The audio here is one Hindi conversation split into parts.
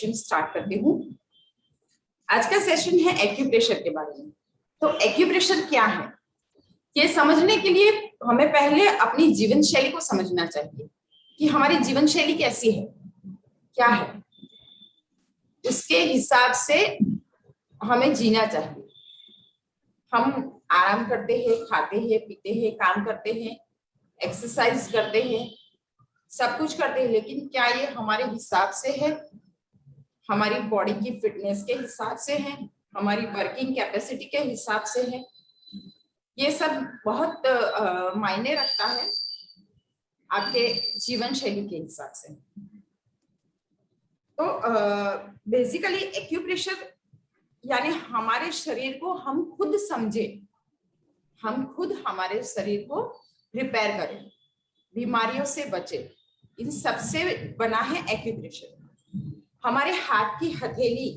स्टार्ट करती हूँ। आज का सेशन है एक्यूप्रेशर के बारे में। तो एक्यूप्रेशर क्या है, ये समझने के लिए हमें पहले अपनी जीवन शैली को समझना चाहिए कि हमारी जीवन शैली कैसी है, क्या है, उसके हिसाब से हमें जीना चाहिए। हम आराम करते हैं, खाते हैं, पीते हैं, काम करते हैं, एक्सरसाइज करते हैं, सब कुछ करते हैं, लेकिन क्या ये हमारे हिसाब से है, हमारी बॉडी की फिटनेस के हिसाब से है, हमारी वर्किंग कैपेसिटी के हिसाब से है? ये सब बहुत मायने रखता है आपके जीवन शैली के हिसाब से। तो बेसिकली एक्यूप्रेशर यानी हमारे शरीर को हम खुद समझे, हम खुद हमारे शरीर को रिपेयर करें, बीमारियों से बचे, इन सबसे बना है एक्यूप्रेशर। हमारे हाथ की हथेली,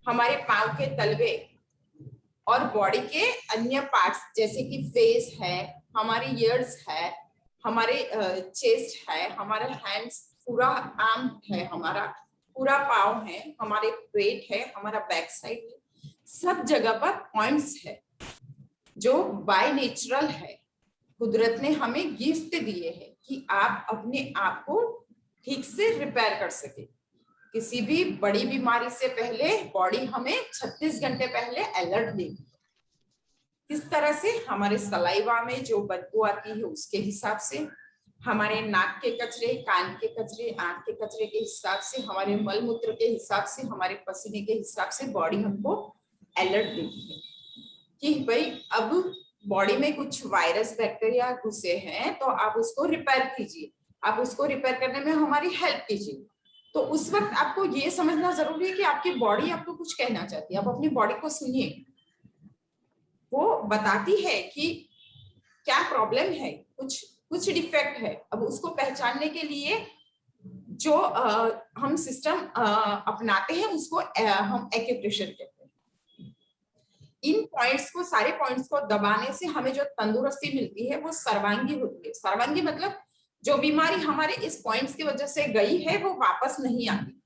हमारे पांव के तलवे और बॉडी के अन्य पार्ट्स जैसे कि फेस है, हमारी ईयर्स है, हमारे चेस्ट है, हमारे हैंड्स, पूरा आर्म है, हमारा पूरा पाँव है, हमारे पेट है, हमारा बैक साइड है, सब जगह पर पॉइंट्स है जो बाय नेचुरल है। कुदरत ने हमें गिफ्ट दिए हैं कि आप अपने आप को ठीक से रिपेयर कर सके। किसी भी बड़ी बीमारी से पहले बॉडी हमें 36 घंटे पहले अलर्ट देगी। किस तरह से? हमारे सलाइवा में जो बदबू आती है उसके हिसाब से, हमारे नाक के कचरे, कान के कचरे, आंख के कचरे के हिसाब से, हमारे मल मूत्र के हिसाब से, हमारे पसीने के हिसाब से बॉडी हमको अलर्ट देती है कि भाई अब बॉडी में कुछ वायरस बैक्टीरिया घुसे हैं, तो आप उसको रिपेयर कीजिए, आप उसको रिपेयर करने में हमारी हेल्प कीजिए। तो उस वक्त आपको ये समझना जरूरी है कि आपकी बॉडी आपको कुछ कहना चाहती है। आप अपनी बॉडी को सुनिए, वो बताती है कि क्या प्रॉब्लम है, कुछ डिफेक्ट है। अब उसको पहचानने के लिए जो हम सिस्टम अपनाते हैं उसको हम एक्यूप्रेशर कहते हैं। इन पॉइंट्स को, सारे पॉइंट्स को दबाने से हमें जो तंदुरुस्ती मिलती है वो सर्वांगी होती है। सर्वांगी मतलब जो बीमारी हमारे इस पॉइंट्स की वजह से गई है वो वापस नहीं आती।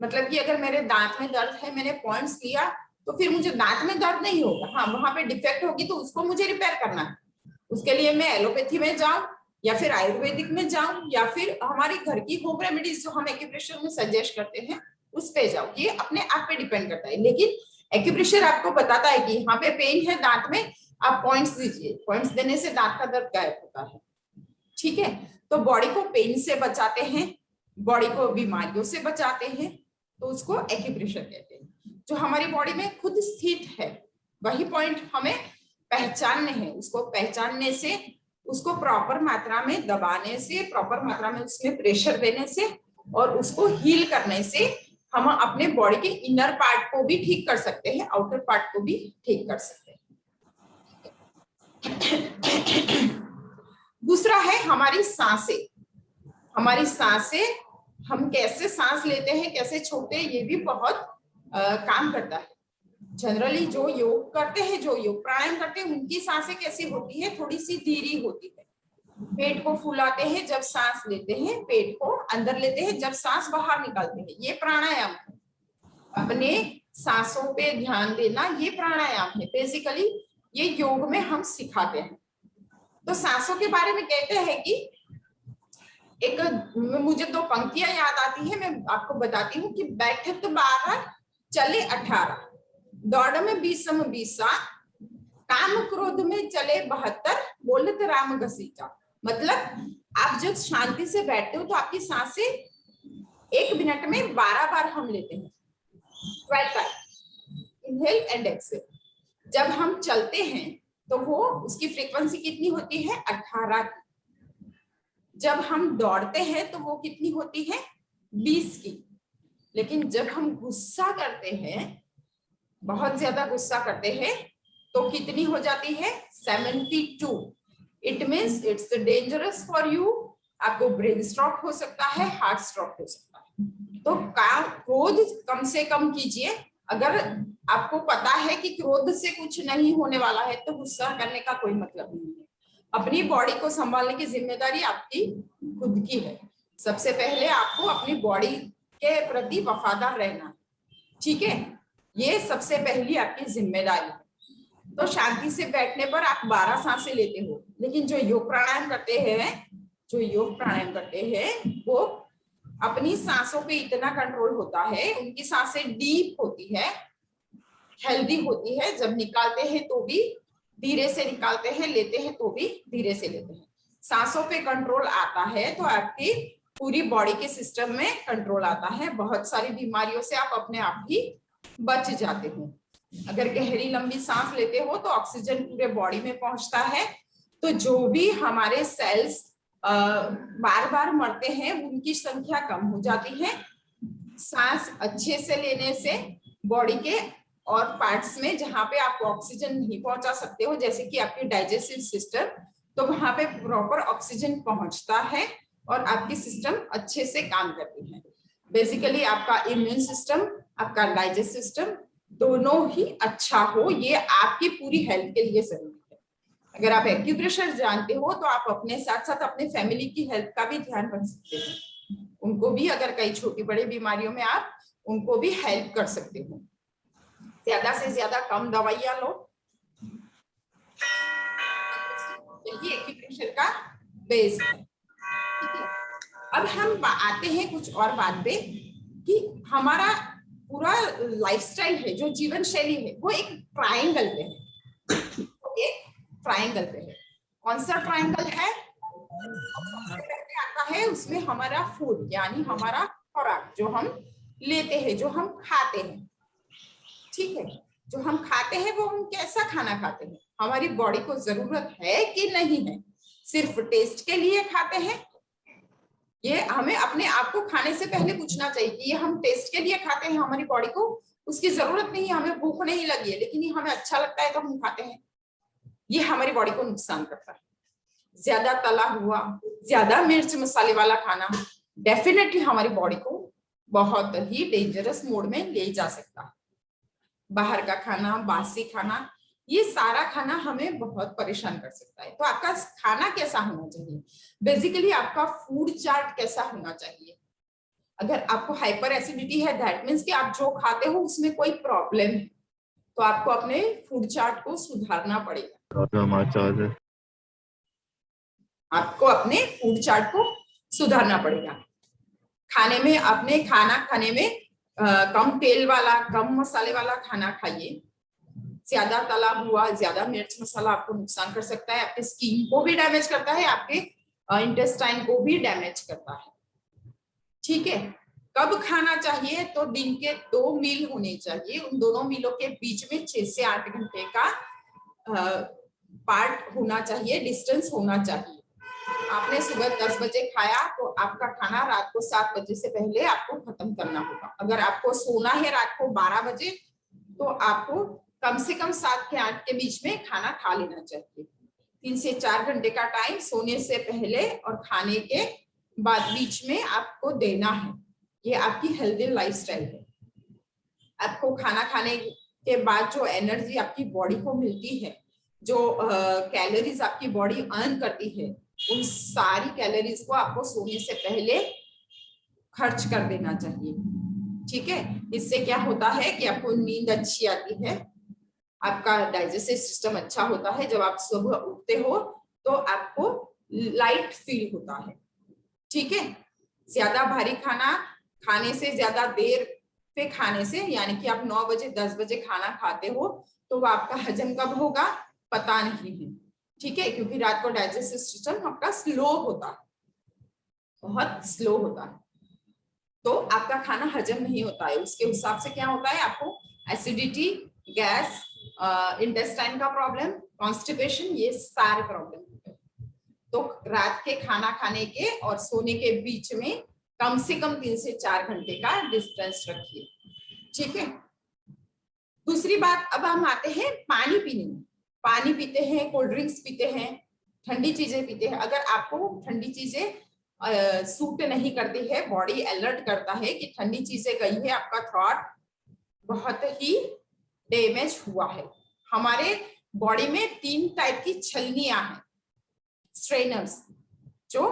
मतलब कि अगर मेरे दांत में दर्द है, मैंने पॉइंट्स लिया, तो फिर मुझे दांत में दर्द नहीं होगा। हाँ, वहां पे डिफेक्ट होगी तो उसको मुझे रिपेयर करना है। उसके लिए मैं एलोपैथी में जाऊं या फिर आयुर्वेदिक में जाऊं या फिर हमारी घर की होम रेमेडीज जो हम एक्यूप्रेशर में सजेस्ट करते हैं उस पे जाऊं। ये अपने आप पे डिपेंड करता है, लेकिन एक्यूप्रेशर आपको बताता है कि यहाँ पे पेन है दांत में, आप पॉइंट्स दीजिए। पॉइंट्स देने से दांत का दर्द गायब होता है। ठीक है, तो बॉडी को पेन से बचाते हैं, बॉडी को बीमारियों से बचाते हैं, तो उसको एक्यूप्रेशर कहते हैं। जो हमारी बॉडी में खुद स्थित है वही पॉइंट हमें पहचानने हैं। उसको पहचानने से, उसको प्रॉपर मात्रा में दबाने से, प्रॉपर मात्रा में उसमें प्रेशर देने से और उसको हील करने से हम अपने बॉडी के इनर पार्ट को भी ठीक कर सकते हैं, आउटर पार्ट को भी ठीक कर सकते हैं। दूसरा है हमारी सांसें। हमारी सांसें, हम कैसे सांस लेते हैं, कैसे छोड़ते हैं, ये भी बहुत काम करता है। जनरली जो योग करते हैं, जो योग प्राणायाम करते हैं, उनकी सांसें कैसी होती है? थोड़ी सी धीरी होती है। पेट को फुलाते हैं जब सांस लेते हैं, पेट को अंदर लेते हैं जब सांस बाहर निकालते हैं, ये प्राणायाम है। अपने सांसों पे ध्यान देना, ये प्राणायाम है। बेसिकली ये योग में हम सिखाते हैं। तो सांसों के बारे में कहते हैं कि एक, मुझे 2 पंक्तियां याद आती है, मैं आपको बताती हूँ कि बैठत 12 चले 18, दौड़ में 20 काम क्रोध में चले 72, बोलत राम घसीटा। मतलब आप जब शांति से बैठते हो तो आपकी सांसें 1 मिनट में 12 बार हम लेते हैं, 12 टाइम, इनहेल एंड एक्सेल। जब हम चलते हैं तो वो उसकी फ्रीक्वेंसी कितनी होती है? 18 की। जब हम दौड़ते हैं तो वो कितनी होती है? 20 की। लेकिन जब हम गुस्सा करते हैं, बहुत ज्यादा गुस्सा करते हैं, तो कितनी हो जाती है? 72। It means it's dangerous for you. आपको ब्रेन स्ट्रोक हो सकता है, हार्ट स्ट्रोक हो सकता है। तो क्रोध कम से कम कीजिए। अगर आपको पता है कि क्रोध से कुछ नहीं होने वाला है तो गुस्सा करने का कोई मतलब नहीं है। अपनी बॉडी को संभालने की जिम्मेदारी आपकी खुद की है। सबसे पहले आपको अपनी बॉडी के प्रति वफादार रहना, ठीक है, ये सबसे पहली आपकी जिम्मेदारी है। तो शांति से बैठने पर आप 12 सांसें लेते हो, लेकिन जो योग प्राणायाम करते हैं वो अपनी सांसों पे इतना कंट्रोल होता है, उनकी सांसें डीप होती है, हेल्दी होती है। जब निकालते हैं तो भी धीरे से निकालते हैं, लेते हैं तो भी धीरे से लेते हैं। सांसों पे कंट्रोल आता है तो आपकी पूरी बॉडी के सिस्टम में कंट्रोल आता है। बहुत सारी बीमारियों से आप अपने आप ही बच जाते हो। अगर गहरी लंबी सांस लेते हो तो ऑक्सीजन पूरे बॉडी में पहुंचता है, तो जो भी हमारे सेल्स बार बार मरते हैं उनकी संख्या कम हो जाती है। सांस अच्छे से लेने से बॉडी के और पार्ट्स में जहां पे आप ऑक्सीजन नहीं पहुंचा सकते हो, जैसे कि आपकी डाइजेस्टिव सिस्टम, तो वहां पे प्रॉपर ऑक्सीजन पहुंचता है और आपकी सिस्टम अच्छे से काम करती है। बेसिकली आपका इम्यून सिस्टम, आपका डाइजेस्ट सिस्टम दोनों ही अच्छा हो, ये आपकी पूरी हेल्थ के लिए जरूरी है। अगर आप एक्यूप्रेशर जानते हो तो आप अपने साथ साथ अपने फैमिली की हेल्थ का भी ध्यान रख सकते हैं। उनको भी, अगर कई छोटी बड़ी बीमारियों में आप उनको भी हेल्प कर सकते हो। ज्यादा से ज्यादा कम दवाइयां लो, यही एक्यूप्रेशर का बेस है, ठीक है। अब हम आते हैं कुछ और बात पे कि हमारा पूरा लाइफस्टाइल है, जो जीवन शैली है, वो एक ट्रायंगल पे है, कौन सा ट्रायंगल है? सबसे पहले आता है उसमें हमारा फूड, यानी हमारा खुराक जो हम लेते हैं, जो हम खाते हैं, ठीक है। जो हम खाते हैं वो हम कैसा खाना खाते हैं, हमारी बॉडी को जरूरत है कि नहीं है, सिर्फ टेस्ट के लिए खाते हैं? ये हमें अपने आप को खाने से पहले पूछना चाहिए कि ये हम टेस्ट के लिए खाते हैं, हमारी बॉडी को उसकी जरूरत नहीं है, हमें भूख नहीं लगी है, लेकिन ये हमें अच्छा लगता है तो हम खाते हैं। ये हमारी बॉडी को नुकसान करता है। ज्यादा तला हुआ, ज्यादा मिर्च मसाले वाला खाना डेफिनेटली हमारी बॉडी को बहुत ही डेंजरस मोड में ले जा सकता है। बाहर का खाना, बासी खाना, ये सारा खाना हमें बहुत परेशान कर सकता है। तो आपका खाना कैसा होना चाहिए? बेसिकली आपका फूड चार्ट कैसा होना चाहिए? अगर आपको हाइपर एसिडिटी है, दैट मीन्स कि आप जो खाते हो उसमें कोई प्रॉब्लम है, तो आपको अपने फूड चार्ट को सुधारना पड़ेगा। आपको अपने फूड चार्ट को सुधारना पड़ेगा। खाने में, अपने खाना खाने में कम तेल वाला, कम मसाले वाला खाना खाइए। ज्यादा तला हुआ, ज्यादा मिर्च मसाला आपको नुकसान कर सकता है, आपके स्किन को भी डैमेज करता है, आपके इंटेस्टाइन को भी डैमेज करता है, ठीक है। कब खाना चाहिए? तो दिन के 2 मील होने चाहिए, उन दोनों मीलों के बीच में 6 से 8 घंटे का पार्ट होना चाहिए, डिस्टेंस होना चाहिए। आपने सुबह 10 बजे खाया तो आपका खाना रात को 7 बजे से पहले आपको खत्म करना होगा। अगर आपको सोना है रात को 12 बजे, तो आपको कम से कम 7 से 8 के बीच में खाना खा लेना चाहिए। 3 से 4 घंटे का टाइम सोने से पहले और खाने के बाद बीच में आपको देना है। ये आपकी हेल्दी लाइफस्टाइल है। आपको खाना खाने के बाद जो एनर्जी आपकी बॉडी को मिलती है, जो कैलोरीज आपकी बॉडी अर्न करती है, उन सारी कैलोरीज को आपको सोने से पहले खर्च कर देना चाहिए, ठीक है। इससे क्या होता है कि आपको नींद अच्छी आती है, आपका डाइजेस्टिव सिस्टम अच्छा होता है। जब आप सुबह उठते हो तो आपको लाइट फील होता है, ठीक है। ज्यादा भारी खाना खाने से, ज्यादा देर पे खाने से, यानी कि आप 9 बजे 10 बजे खाना खाते हो तो वो आपका हजम कब होगा पता नहीं है, ठीक है, क्योंकि रात को डाइजेस्टिव सिस्टम आपका स्लो होता है, बहुत स्लो होता है, तो आपका खाना हजम नहीं होता है। उसके हिसाब से क्या होता है, आपको एसिडिटी, गैस, इंटेस्टाइन का प्रॉब्लम, कॉन्स्टिपेशन, ये सारे प्रॉब्लम होते हैं। तो रात के खाना खाने के और सोने के बीच में कम से कम 3 से 4 घंटे का डिस्टेंस रखिए, ठीक है। दूसरी बात, अब हम आते हैं पानी पीने में। पानी पीते हैं, कोल्ड ड्रिंक्स पीते हैं, ठंडी चीजें पीते हैं। अगर आपको ठंडी चीजें सूट नहीं करती है, बॉडी अलर्ट करता है कि ठंडी चीजें गई है, आपका थ्रॉट बहुत ही डैमेज हुआ है। हमारे बॉडी में 3 टाइप की छलनियां हैं, स्ट्रेनर्स, जो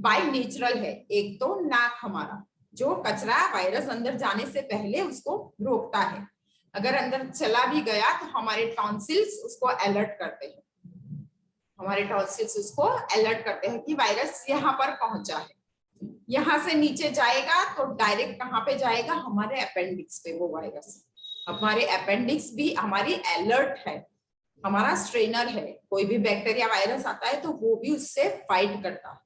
बाय नेचुरल है। एक तो नाक हमारा, जो कचरा वायरस अंदर जाने से पहले उसको रोकता है। अगर अंदर चला भी गया तो हमारे टॉन्सिल्स उसको अलर्ट करते हैं, हमारे टॉन्सिल्स उसको अलर्ट करते हैं कि वायरस यहाँ पर पहुंचा है। यहाँ से नीचे जाएगा तो डायरेक्ट कहाँ पे जाएगा, हमारे अपेंडिक्स पे वो वायरस। हमारे अपेंडिक्स भी हमारी अलर्ट है, हमारा स्ट्रेनर है। कोई भी बैक्टीरिया वायरस आता है तो वो भी उससे फाइट करता है।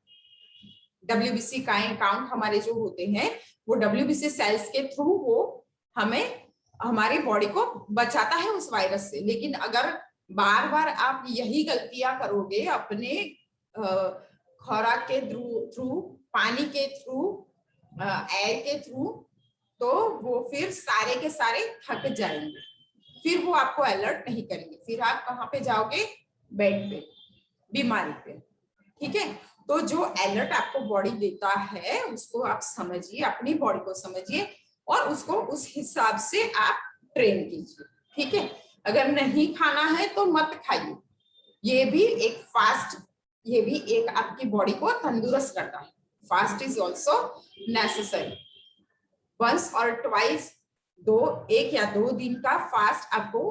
WBC काउंट हमारे जो होते हैं वो WBC सेल्स के थ्रू वो हमें हमारी बॉडी को बचाता है उस वायरस से। लेकिन अगर बार बार आप यही गलतियां करोगे अपने खुराक के थ्रू, पानी के थ्रू, एयर के थ्रू, तो वो फिर सारे के सारे थक जाएंगे, फिर वो आपको अलर्ट नहीं करेंगे, फिर आप कहाँ पे जाओगे, बेड पे, बीमारी पे। ठीक है, तो जो अलर्ट आपको बॉडी देता है उसको आप समझिए, अपनी बॉडी को समझिए और उसको उस हिसाब से आप ट्रेन कीजिए। ठीक है, अगर नहीं खाना है तो मत खाइए। ये भी एक फास्ट, ये भी एक आपकी बॉडी को तंदुरुस्त करता है। Fast is also necessary. Once और ट्वाइस, एक या दो दिन का फास्ट आपको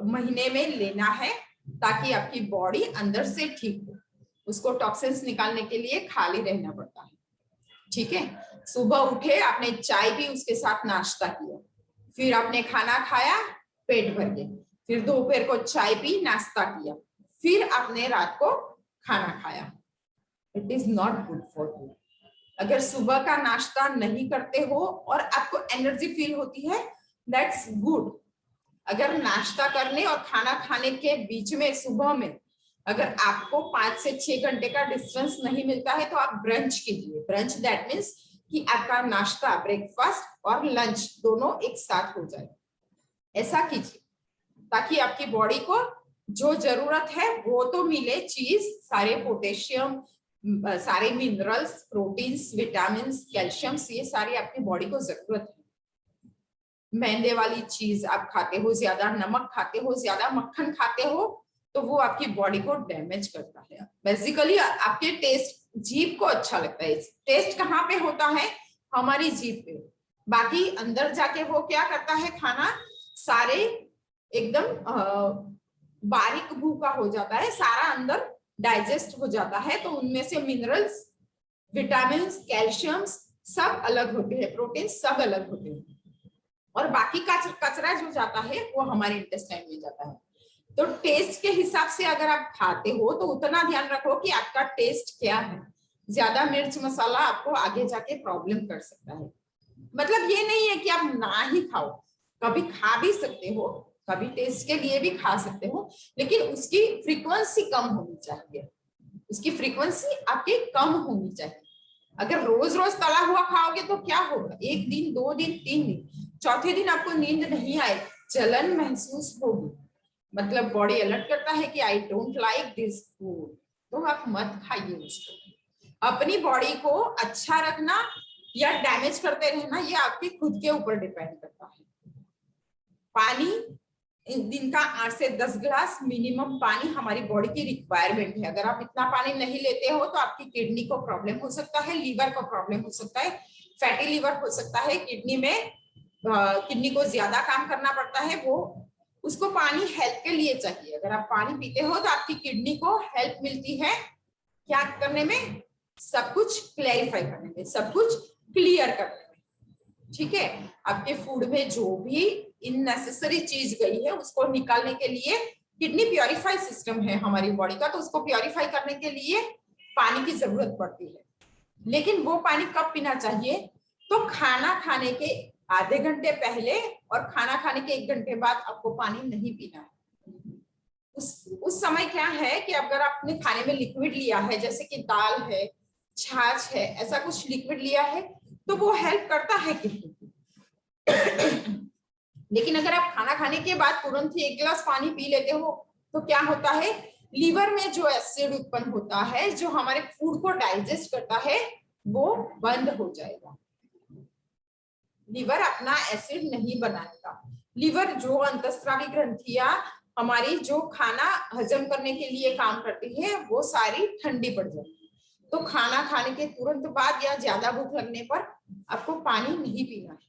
महीने में लेना है ताकि आपकी बॉडी अंदर से ठीक हो। उसको टॉक्सिन्स निकालने के लिए खाली रहना पड़ता है। ठीक है, सुबह उठे, आपने चाय पी, उसके साथ नाश्ता किया, फिर आपने खाना खाया पेट भर के, फिर दोपहर को चाय पी, नाश्ता किया, फिर आपने रात को खाना खाया। It is not good for you. अगर सुबह का नाश्ता नहीं करते हो और आपको एनर्जी फील होती है, दैट्स गुड। अगर नाश्ता करने और खाना खाने के बीच में सुबह में अगर आपको 5 से 6 घंटे का डिस्टेंस नहीं मिलता है तो आप ब्रंच कीजिए। ब्रंच दैट मीन्स कि आपका नाश्ता, ब्रेकफास्ट और लंच दोनों एक साथ हो जाए। ऐसा कीजिए ताकि आपकी बॉडी को जो जरूरत है वो तो मिले चीज, सारे पोटेशियम, सारे मिनरल्स, प्रोटीन्स, विटामिन, कैल्शियम, ये सारी आपकी बॉडी को जरूरत है। मैदे वाली चीज आप खाते हो ज्यादा, नमक खाते हो ज्यादा, मक्खन खाते हो तो वो आपकी बॉडी को डैमेज करता है। बेसिकली आपके टेस्ट, जीभ को अच्छा लगता है। टेस्ट कहाँ पे होता है, हमारी जीभ पे। बाकी अंदर जाके वो क्या करता है, खाना सारे एकदम बारीक भूखा हो जाता है, सारा अंदर डाइजेस्ट हो जाता है। तो उनमें से मिनरल्स, विटामिन, कैल्शियम सब अलग होते हैं, प्रोटीन सब अलग होते हैं, और बाकी का कचरा जो जाता है वो हमारे इंटेस्टाइन में जाता है। तो टेस्ट के हिसाब से अगर आप खाते हो तो उतना ध्यान रखो कि आपका टेस्ट क्या है। ज्यादा मिर्च मसाला आपको आगे जाके प्रॉब्लम कर सकता है। मतलब ये नहीं है कि आप ना ही खाओ, कभी खा भी सकते हो, कभी टेस्ट के लिए भी खा सकते हो, लेकिन उसकी फ्रीक्वेंसी कम होनी चाहिए। उसकी फ्रीक्वेंसी आपकी कम होनी चाहिए। अगर रोज रोज तला हुआ खाओगे तो क्या होगा, 1 दिन 2 दिन 3 दिन, चौथे दिन आपको नींद नहीं आए, जलन महसूस होगी, मतलब बॉडी अलर्ट करता है कि I don't like this food, तो आप मत खाइए उसको। अपनी बॉडी को अच्छा रखना या डैमेज करते रहना ये आपके खुद के ऊपर डिपेंड करता है। पानी, दिन का 8 से 10 ग्लास मिनिमम पानी हमारी बॉडी की रिक्वायरमेंट है। अगर आप इतना पानी नहीं लेते हो तो आपकी किडनी को प्रॉब्लम हो सकता है, लीवर को प्रॉब्लम हो सकता है, फैटी लीवर हो सकता है, किडनी में किडनी को ज्यादा काम करना पड़ता है, वो उसको पानी हेल्प के लिए चाहिए। अगर आप पानी पीते हो तो आपकी किडनी को हेल्प मिलती है क्या करने में, सब कुछ क्लैरिफाई करने में, सब कुछ क्लियर करने में। ठीक है, आपके फूड में जो भी इननेसेसरी चीज गई है उसको निकालने के लिए किडनी प्योरीफाई सिस्टम है हमारी बॉडी का, तो उसको प्योरीफाई करने के लिए पानी की जरूरत पड़ती है। लेकिन वो पानी कब पीना चाहिए, तो खाना खाने के आधे घंटे पहले और खाना खाने के 1 घंटे बाद आपको पानी नहीं पीना है। उस समय क्या है कि अगर आपने खाने में लिक्विड लिया है, जैसे कि दाल है, छाछ है, ऐसा कुछ लिक्विड लिया है तो वो हेल्प करता है किडनी को। लेकिन अगर आप खाना खाने के बाद तुरंत ही 1 गिलास पानी पी लेते हो तो क्या होता है, लीवर में जो एसिड उत्पन्न होता है जो हमारे फूड को डाइजेस्ट करता है वो बंद हो जाएगा। लीवर अपना एसिड नहीं बनाएगा। लीवर जो अंतस्रावी ग्रंथियां हमारी जो खाना हजम करने के लिए काम करती है वो सारी ठंडी पड़ जाएगी। तो खाना खाने के तुरंत बाद या ज्यादा भूख लगने पर आपको पानी नहीं पीना है।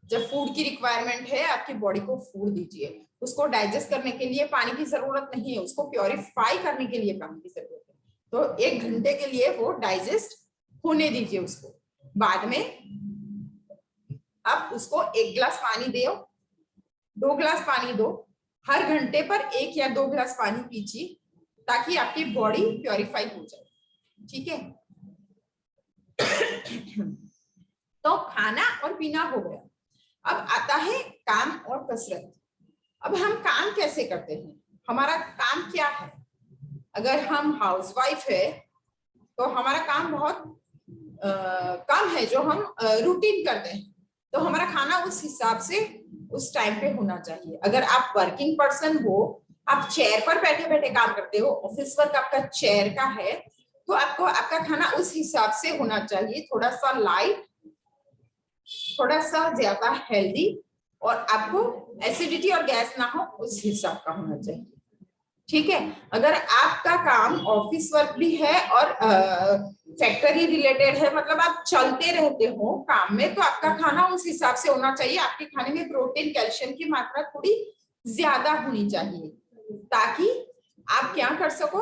जब फूड की रिक्वायरमेंट है, आपकी बॉडी को फूड दीजिए। उसको डाइजेस्ट करने के लिए पानी की जरूरत नहीं है, उसको प्योरीफाई करने के लिए पानी की जरूरत है। तो 1 घंटे के लिए वो डाइजेस्ट होने दीजिए उसको। बाद में अब उसको 1 गिलास पानी दो, 2 गिलास पानी दो। हर घंटे पर 1 या 2 गिलास पानी पीजिए ताकि आपकी बॉडी प्योरीफाई हो जाए। ठीक है। तो खाना और पीना हो गया। अब आता है काम और कसरत। अब हम काम कैसे करते हैं, हमारा काम क्या है। अगर हम हाउसवाइफ है तो हमारा काम बहुत कम है जो हम रूटीन करते हैं, तो हमारा खाना उस हिसाब से उस टाइम पे होना चाहिए। अगर आप वर्किंग पर्सन हो, आप चेयर पर बैठे बैठे काम करते हो, ऑफिस वर्क आपका चेयर का है, तो आपको आपका खाना उस हिसाब से होना चाहिए। थोड़ा सा लाइट, थोड़ा सा ज्यादा हेल्दी, और आपको एसिडिटी और गैस ना हो उस हिसाब का होना चाहिए। ठीक है। अगर आपका काम ऑफिस वर्क भी है और फैक्ट्री रिलेटेड है, मतलब आप चलते रहते हो काम में, तो आपका खाना उस हिसाब से होना चाहिए। आपके खाने में प्रोटीन कैल्शियम की मात्रा थोड़ी ज्यादा होनी चाहिए, ताकि आप क्या कर सको,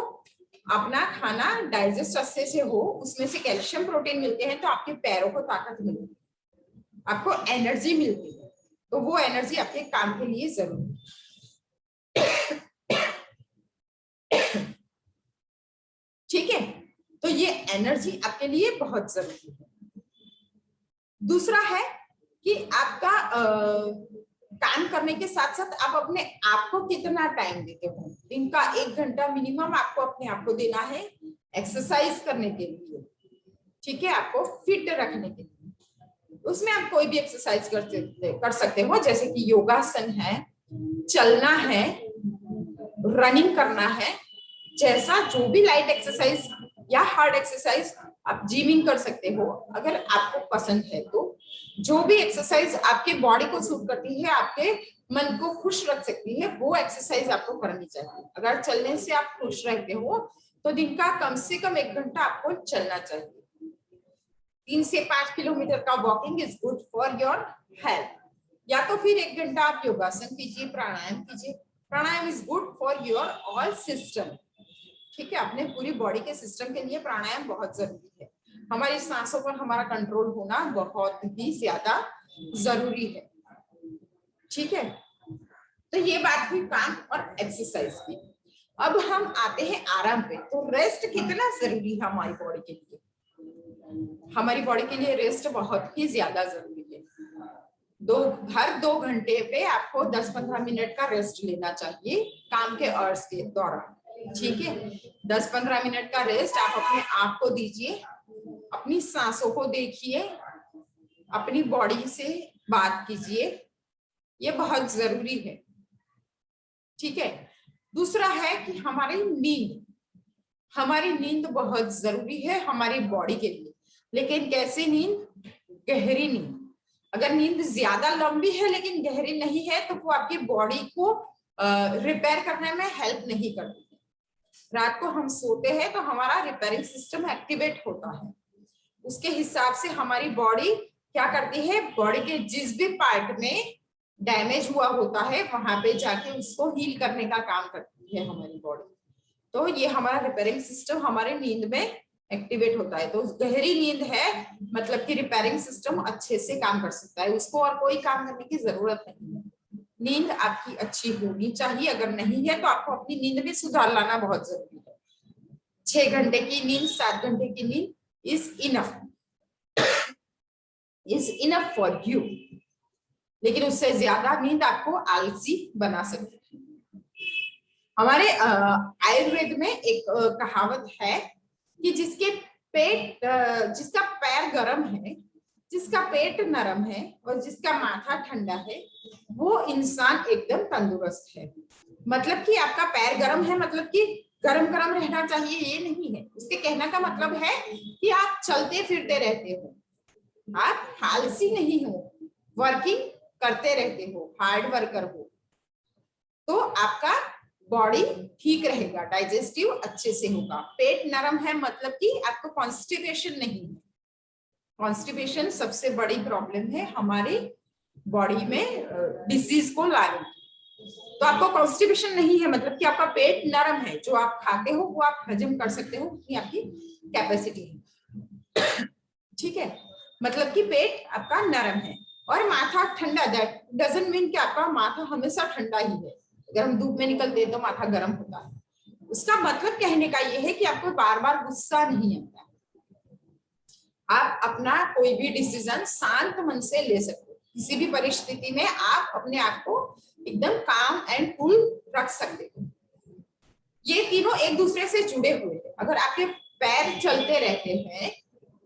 अपना खाना डाइजेस्ट अच्छे से हो। उसमें से कैल्शियम प्रोटीन मिलते हैं तो आपके पैरों को ताकत मिलती है, आपको एनर्जी मिलती है, तो वो एनर्जी आपके काम के लिए जरूरी है। ठीक है। तो ये एनर्जी आपके लिए बहुत जरूरी है। दूसरा है कि आपका काम करने के साथ साथ आप अपने आप को कितना टाइम देते हो। दिन का 1 घंटा मिनिमम आपको अपने आप को देना है एक्सरसाइज करने के लिए। ठीक है, आपको फिट रखने के लिए। उसमें आप कोई भी एक्सरसाइज कर सकते हो, जैसे कि योगासन है, चलना है, रनिंग करना है, जैसा जो भी लाइट एक्सरसाइज या हार्ड एक्सरसाइज, आप जिमिंग कर सकते हो अगर आपको पसंद है। तो जो भी एक्सरसाइज आपके बॉडी को सूट करती है, आपके मन को खुश रख सकती है, वो एक्सरसाइज आपको करनी चाहिए। अगर चलने से आप खुश रहते हो तो दिन का कम से कम 1 घंटा आपको चलना चाहिए। 3 से 5 किलोमीटर का walking is good for your health. या तो फिर 1 घंटा आप योगासन कीजिए, प्राणायाम कीजिए। Pranayama is good for your all system. ठीक है, अपने पूरी बॉडी के सिस्टम के लिए प्राणायाम बहुत जरूरी है। हमारी सांसों पर हमारा कंट्रोल होना बहुत ही ज्यादा जरूरी है। ठीक है, तो ये बात हुई काम और एक्सरसाइज की। अब हम आते हैं आराम पे। तो रेस्ट कितना जरूरी है हमारी बॉडी के लिए। हमारी बॉडी के लिए रेस्ट बहुत ही ज्यादा जरूरी है। हर 2 घंटे पे आपको 10-15 मिनट का रेस्ट लेना चाहिए काम के आवर्स के दौरान। ठीक है, 10-15 मिनट का रेस्ट आप अपने आप को दीजिए। अपनी सांसों को देखिए, अपनी बॉडी से बात कीजिए, ये बहुत जरूरी है। ठीक है। दूसरा है कि हमारी नींद बहुत जरूरी है हमारी बॉडी के लिए। लेकिन कैसी नींद? गहरी नींद। अगर नींद ज्यादा लंबी है लेकिन गहरी नहीं है तो वो आपकी बॉडी को रिपेयर करने में हेल्प नहीं करती है। रात को हम सोते हैं तो हमारा रिपेयरिंग सिस्टम एक्टिवेट होता है। उसके हिसाब से हमारी बॉडी क्या करती है, बॉडी के जिस भी पार्ट में डैमेज हुआ होता है वहां पे जाके उसको हील करने का काम करती है हमारी बॉडी। तो ये हमारा रिपेयरिंग सिस्टम हमारे नींद में एक्टिवेट होता है। तो गहरी नींद है मतलब कि रिपेयरिंग सिस्टम अच्छे से काम कर सकता है, उसको और कोई काम करने की जरूरत नहीं है। नींद आपकी अच्छी होनी चाहिए। अगर नहीं है तो आपको अपनी नींद में सुधार लाना बहुत जरूरी है। 6 घंटे की नींद, 7 घंटे की नींद इज इनफ फॉर यू। लेकिन उससे ज्यादा नींद आपको आलसी बना सकती है। हमारे आयुर्वेद में एक कहावत है कि जिसका पैर गर्म है, जिसका पेट नरम है और जिसका माथा ठंडा है, वो इंसान एकदम तंदुरुस्त है। मतलब कि आपका पैर गर्म है मतलब कि गरम गरम रहना चाहिए, ये नहीं है। उसके कहने का मतलब है कि आप चलते फिरते रहते हो, आप आलसी नहीं हो, वर्किंग करते रहते हो, हार्ड वर्कर हो, तो आपका बॉडी ठीक रहेगा, डाइजेस्टिव अच्छे से होगा। पेट नरम है मतलब कि आपको कॉन्स्टिपेशन नहीं है। कॉन्स्टिपेशन सबसे बड़ी प्रॉब्लम है हमारी बॉडी में डिसीज को लाने। तो आपको कॉन्स्टिपेशन नहीं है मतलब कि आपका पेट नरम है, जो आप खाते हो वो आप हजम कर सकते हो, उतनी आपकी कैपेसिटी है। ठीक है, मतलब कि पेट आपका नरम है। और माथा ठंडा, दैट डजंट मीन कि आपका माथा हमेशा ठंडा ही है। अगर हम धूप में निकलते हैं तो माथा गर्म होता है। उसका मतलब कहने का ये है कि आपको बार बार गुस्सा नहीं आता, आप अपना कोई भी डिसीजन शांत मन से ले सकते हो। किसी भी परिस्थिति में आप अपने आप को एकदम काम एंड कूल रख सकते हो। ये तीनों एक दूसरे से जुड़े हुए हैं। अगर आपके पैर चलते रहते हैं,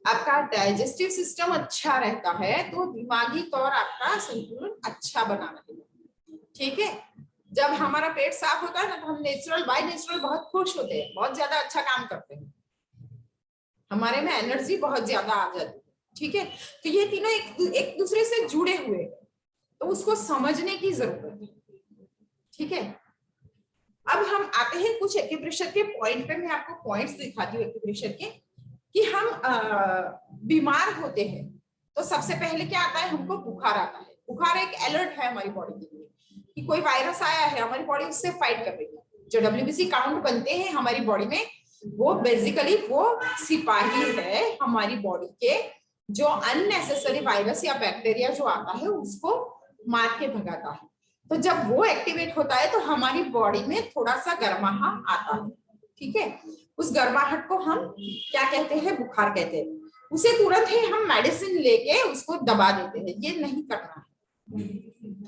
आपका डाइजेस्टिव सिस्टम अच्छा रहता है, तो दिमागी तौर आपका संतुलन अच्छा बना रहेगा। ठीक है, जब हमारा पेट साफ होता है ना, तो हम नेचुरल बाय नेचुरल बहुत खुश होते हैं, बहुत ज्यादा अच्छा काम करते हैं, हमारे में एनर्जी बहुत ज्यादा आ जाती है। ठीक है, तो ये तीनों एक दूसरे से जुड़े हुए हैं, तो उसको समझने की जरूरत है। ठीक है, अब हम आते हैं कुछ एक्यूप्रेशर के पॉइंट पे। मैं आपको पॉइंट्स दिखाती हूँ एक्यूप्रेशर के, कि हम बीमार होते हैं तो सबसे पहले क्या आता है, हमको बुखार आता है। बुखार एक अलर्ट है हमारी बॉडी के लिए कि कोई वायरस आया है, हमारी बॉडी उससे फाइट कर रही है। जो WBC काउंट बनते हैं हमारी बॉडी में, वो बेसिकली वो सिपाही है हमारी बॉडी के, जो अननेसेसरी वायरस या बैक्टीरिया जो आता है उसको मार के भगाता है। तो जब वो एक्टिवेट होता है तो हमारी बॉडी में थोड़ा सा गर्माहट आता है। ठीक है, उस गर्माहट को हम क्या कहते हैं, बुखार कहते हैं। उसे तुरंत ही हम मेडिसिन लेके उसको दबा देते हैं, ये नहीं करना है।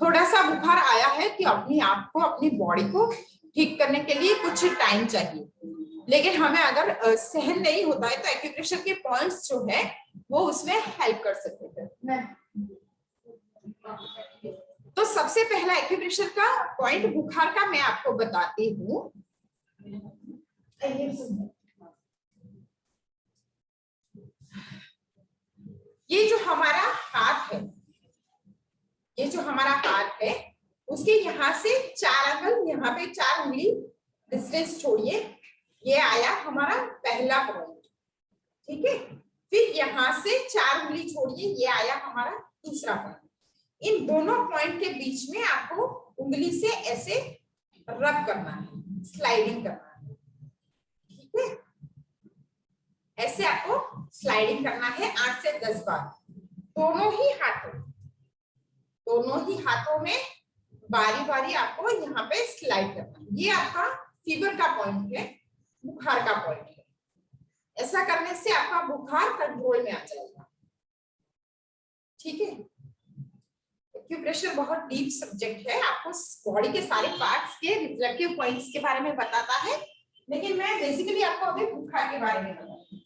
थोड़ा सा बुखार आया है कि अपनी आप को अपनी बॉडी को ठीक करने के लिए कुछ टाइम चाहिए, लेकिन हमें अगर सहन नहीं होता है तो एक्यूप्रेशर के पॉइंट्स जो है वो उसमें हेल्प कर सकते हैं। तो सबसे पहला एक्यूप्रेशर का पॉइंट बुखार का मैं आपको बताती हूँ। ये जो हमारा हाथ है, ये जो हमारा हाथ है, उसके यहाँ से 4 अंगुल, यहाँ पे 4 उंगली डिस्टेंस छोड़िए, ये आया हमारा पहला पॉइंट। ठीक है, फिर यहाँ से 4 उंगली छोड़िए, ये आया हमारा दूसरा पॉइंट। इन दोनों पॉइंट के बीच में आपको उंगली से ऐसे रब करना है, स्लाइडिंग करना है। ठीक है, ऐसे आपको स्लाइडिंग करना है 8 से 10 बार, दोनों ही हाथों में बारी बारी आपको यहाँ पे स्लाइड करना है। ये आपका फीवर का पॉइंट है, बुखार का पॉइंट है। ऐसा करने से आपका बुखार कंट्रोल में आ जाएगा। ठीक है, एक्यूप्रेशर बहुत डीप सब्जेक्ट है, आपको बॉडी के सारे पार्ट्स के रिफ्लेक्टिव पॉइंट्स के बारे में बताता है, लेकिन मैं बेसिकली आपको अभी बुखार के बारे में बताऊंगी।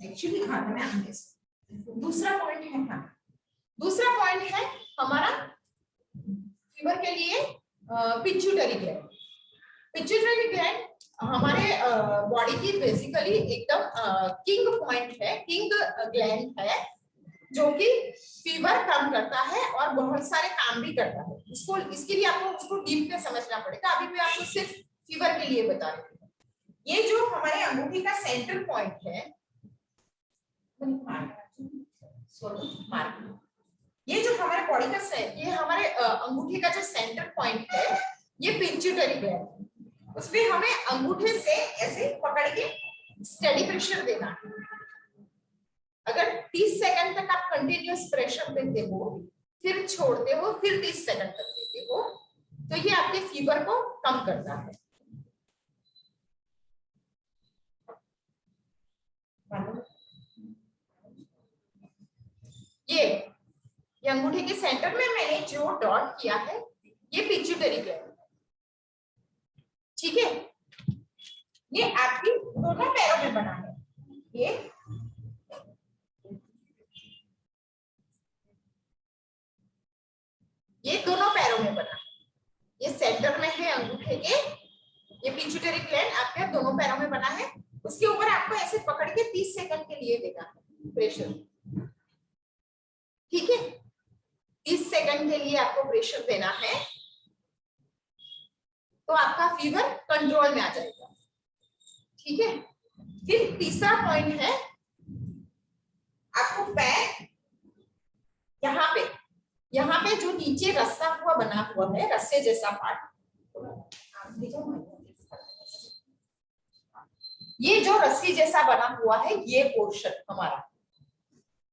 एक्चुअली खाने में आगे दूसरा पॉइंट है, हाँ, दूसरा पॉइंट है हमारा फीवर के लिए पिट्यूटरी ग्लैंड। पिट्यूटरी ग्लैंड हमारे बॉडी की बेसिकली एकदम किंग पॉइंट है, किंग ग्लैंड है, जो कि फीवर कम करता है और बहुत सारे काम भी करता है। इसको इसके लिए आपको उसको डीप में समझना पड़ेगा। अभी मैं आपको सिर्फ फीवर के लिए बता रही हूँ। ये जो हमारे अंगूठी का सेंटर पॉइंट है, ये जो हमारे बॉडी का ये हमारे अंगूठे का जो सेंटर पॉइंट है, ये पिट्यूटरी ग्लैंड। उसमें हमें अंगूठे से ऐसे पकड़ के स्टेडी प्रेशर देना है। अगर 30 सेकंड तक आप कंटिन्यूअस प्रेशर देते हो, फिर छोड़ते हो, फिर 30 सेकंड तक देते हो, तो ये आपके फीवर को कम करता है। ये अंगूठे के सेंटर में मैंने जो डॉट किया है, ये पिट्यूटरी ग्लैंड। ठीक है, ये आपकी दोनों पैरों में बना है। ये दोनों पैरों में बना है, ये सेंटर में है अंगूठे के, ये पिट्यूटरी ग्लैंड आपके दोनों पैरों में बना है। उसके ऊपर आपको ऐसे पकड़ के 30 सेकंड के लिए देना है प्रेशर। ठीक है, 30 सेकंड के लिए आपको प्रेशर देना है, तो आपका फीवर कंट्रोल में आ जाएगा। ठीक है, फिर तीसरा पॉइंट है आपको पैर यहाँ पे जो नीचे रस्सा हुआ बना हुआ है, रस्से जैसा पार्ट, ये जो रस्सी जैसा बना हुआ है ये पोर्शन हमारा,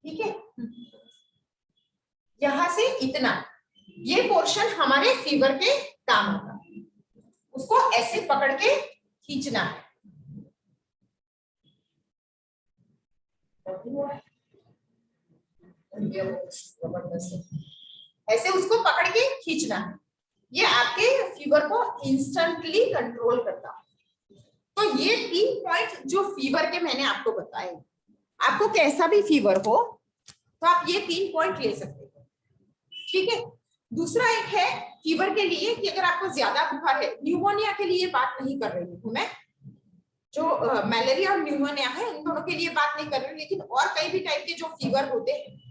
ठीक है, यहां से इतना, ये पोर्शन हमारे फीवर के काम आता है, उसको ऐसे पकड़ के खींचना है। ऐसे उसको पकड़ के खींचना है, ये आपके फीवर को इंस्टेंटली कंट्रोल करता है। तो ये 3 पॉइंट जो फीवर के मैंने आपको बताए, आपको कैसा भी फीवर हो तो आप ये 3 पॉइंट ले सकते हो, ठीक है। दूसरा एक है फीवर के लिए कि अगर आपको ज्यादा बुखार है, न्यूमोनिया के लिए बात नहीं कर रही हूँ मैं, जो मलेरिया और न्यूमोनिया है इन दोनों के लिए बात नहीं कर रही, लेकिन और कई भी टाइप के जो फीवर होते हैं,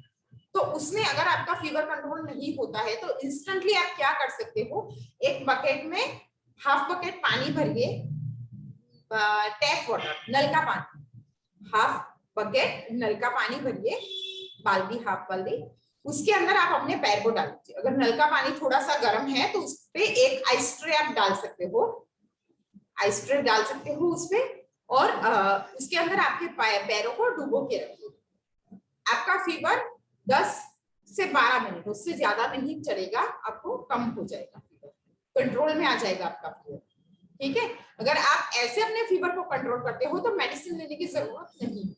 तो उसमें अगर आपका फीवर कंट्रोल नहीं होता है तो इंस्टेंटली आप क्या कर सकते हो, एक बकेट में हाफ बकेट पानी भरिए, टैप वाटर, नल का पानी, हाफ बकेट नल का पानी भरिए, बाल्टी हाफ बाल्टी, उसके अंदर आप अपने पैर को डाल दीजिए। अगर नल का पानी थोड़ा सा गर्म है तो उस पे एक आइस ट्रे आप डाल सकते हो, आइस ट्रे डाल सकते हो उसपे, और उसके अंदर आपके पैरों को डुबो के रखिए। आपका फीवर 10 से 12 मिनट, उससे ज्यादा नहीं चलेगा, आपको कम हो जाएगा, कंट्रोल में आ जाएगा आपका फीवर, ठीक है। अगर आप ऐसे अपने फीवर को कंट्रोल करते हो तो मेडिसिन लेने की जरूरत नहीं,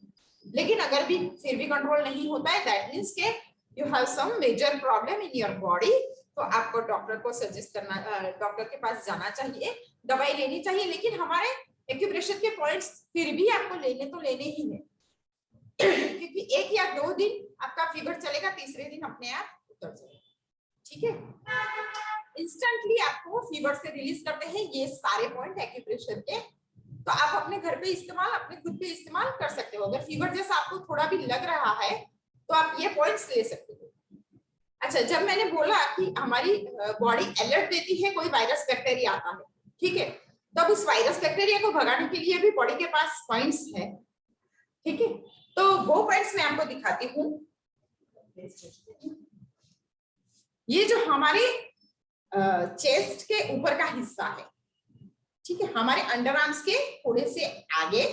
लेकिन अगर भी फिर भी कंट्रोल नहीं होता है, दैट मींस के you have some major problem in your body, तो आपको डॉक्टर को सजेस्ट करना, डॉक्टर के पास जाना चाहिए, दवाई लेनी चाहिए। लेकिन हमारे एक्यूप्रेशर के पॉइंट्स फिर भी आपको लेने ही है क्योंकि 1 या 2 दिन आपका फीवर चलेगा, तीसरे दिन अपने आप उतर जाएगा, ठीक है। इंस्टेंटली आपको फीवर से रिलीज करते हैं ये सारे पॉइंट एक्यूप्रेशर के, तो आप अपने घर पे इस्तेमाल, अपने खुद पे इस्तेमाल कर सकते हो। अगर फीवर जैसा आपको थोड़ा भी लग रहा है तो आप ये पॉइंट्स ले सकते हो। अच्छा, जब मैंने बोला कि हमारी बॉडी अलर्ट देती है, कोई वायरस बैक्टीरिया आता है, ठीक है, तब उस वायरस बैक्टीरिया को भगाने के लिए भी बॉडी के पास पॉइंट्स है, ठीक है। तो वो पॉइंट्स मैं आपको दिखाती हूँ। ये जो हमारे चेस्ट के ऊपर का हिस्सा है, ठीक है, हमारे अंडर आर्म्स के थोड़े से आगे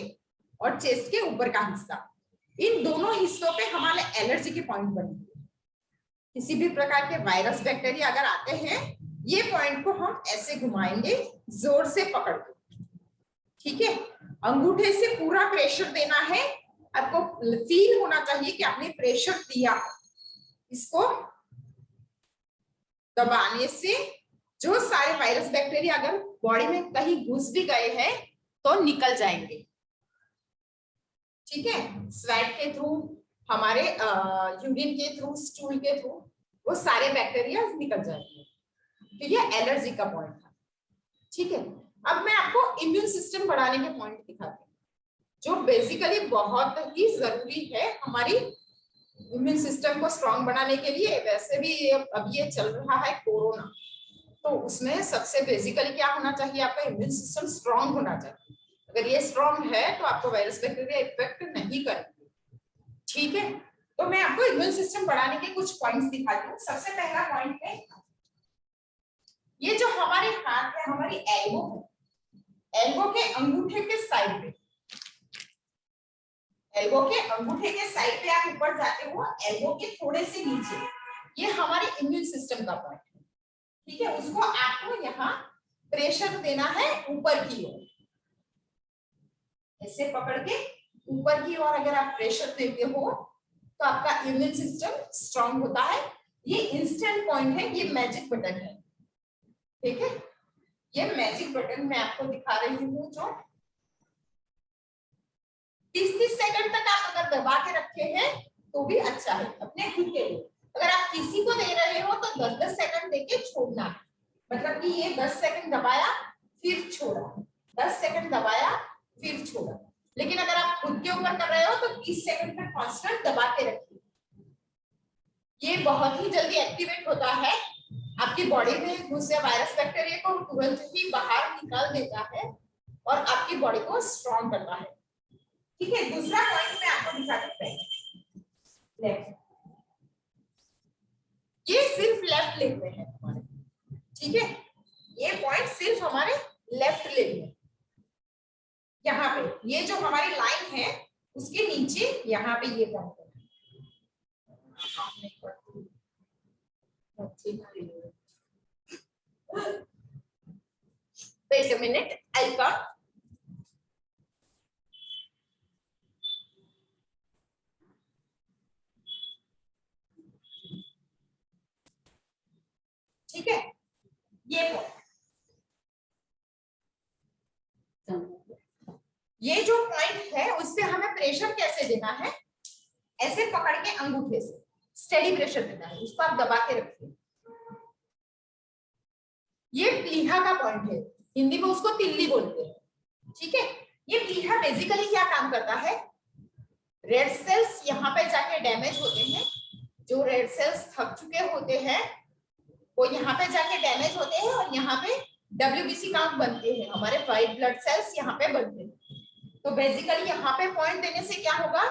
और चेस्ट के ऊपर का हिस्सा, इन दोनों हिस्सों पे हमारे एलर्जी के पॉइंट बने हुए। किसी भी प्रकार के वायरस बैक्टीरिया अगर आते हैं, ये पॉइंट को हम ऐसे घुमाएंगे जोर से पकड़ के, ठीक है। अंगूठे से पूरा प्रेशर देना है, आपको फील होना चाहिए कि आपने प्रेशर दिया। इसको दबाने से जो सारे वायरस बैक्टीरिया अगर बॉडी में कहीं घुस भी गए हैं तो निकल जाएंगे, ठीक है। स्वेट के थ्रू, हमारे यूरिन के थ्रू, स्टूल के थ्रू वो सारे बैक्टीरिया निकल जाएंगे। तो ये एलर्जी का पॉइंट था, ठीक है। अब मैं आपको इम्यून सिस्टम बढ़ाने के पॉइंट दिखाती हूँ, जो बेसिकली बहुत ही जरूरी है हमारी इम्यून सिस्टम को स्ट्रांग बनाने के लिए। वैसे भी अब ये चल रहा है कोरोना, तो उसमें सबसे बेसिकली क्या होना चाहिए, आपका इम्यून सिस्टम स्ट्रांग होना चाहिए। अगर ये स्ट्रांग है तो आपको वायरस बैक्टीरिया इफेक्ट नहीं करेंगे, ठीक है। तो मैं आपको इम्यून सिस्टम बढ़ाने के कुछ पॉइंट्स दिखाती हूँ। सबसे पहला पॉइंट है, ये जो हमारे हाथ है, हमारी एल्बो है, एल्बो के अंगूठे के साइड पे, एल्बो के अंगूठे के साइड पे आप ऊपर जाते हो, एल्बो के थोड़े से नीचे, ये हमारे इम्यून सिस्टम का पॉइंट है, ठीक है। उसको आपको यहाँ प्रेशर देना है ऊपर की ओर, ऐसे पकड़ के ऊपर की ओर अगर आप प्रेशर देते हो तो आपका इम्यून सिस्टम स्ट्रांग होता है। ये इंस्टेंट पॉइंट है, ये मैजिक बटन है, ठीक है। ये मैजिक बटन मैं आपको दिखा रही हूँ, जो 30-30 सेकंड तक आप अगर दबा के रखे हैं तो भी अच्छा है अपने खुद के लिए। अगर आप किसी को दे रहे हो तो 10-10 सेकंड देके छोड़ना है, मतलब कि ये 10 सेकंड दबाया फिर छोड़ा, 10 सेकंड दबाया फिर छोड़ा। लेकिन अगर आप खुद के ऊपर कर रहे हो तो 30 सेकंड तक कांस्टेंट दबा के रखिए। ये बहुत ही जल्दी एक्टिवेट होता है, आपकी बॉडी में घुसे वायरस बैक्टीरिया को तुरंत ही बाहर निकाल देता है और आपकी बॉडी को स्ट्रांग करता है। ठीक है, दूसरा पॉइंट मैं आपको दिखाती हूँ, लेफ्ट, ये सिर्फ लेफ्ट लेग में है हमारे, ठीक है, ये पॉइंट सिर्फ हमारे लेफ्ट लेग में, यहाँ पे ये जो हमारी लाइन है उसके नीचे यहाँ पे ये पॉइंट है। Wait a minute, I'll come. ठीक है, ये पॉइंट, ये जो पॉइंट है उस पे हमें प्रेशर कैसे देना है, ऐसे पकड़ के अंगूठे से स्टेडी प्रेशर देना है, उसको आप दबा के रखिए। ये प्लीहा का पॉइंट है, हिंदी में उसको तिल्ली बोलते हैं, ठीक है। ये प्लीहा बेसिकली क्या काम करता है, रेड सेल्स यहाँ पे जाके डैमेज होते हैं, जो रेड सेल्स थक चुके होते हैं वो यहाँ पे जाके डैमेज होते हैं और यहाँ पे WBC काउंट बनते हैं, हमारे व्हाइट ब्लड सेल्स यहाँ पे बनते हैं। तो बेसिकली यहाँ पे पॉइंट देने से क्या होगा,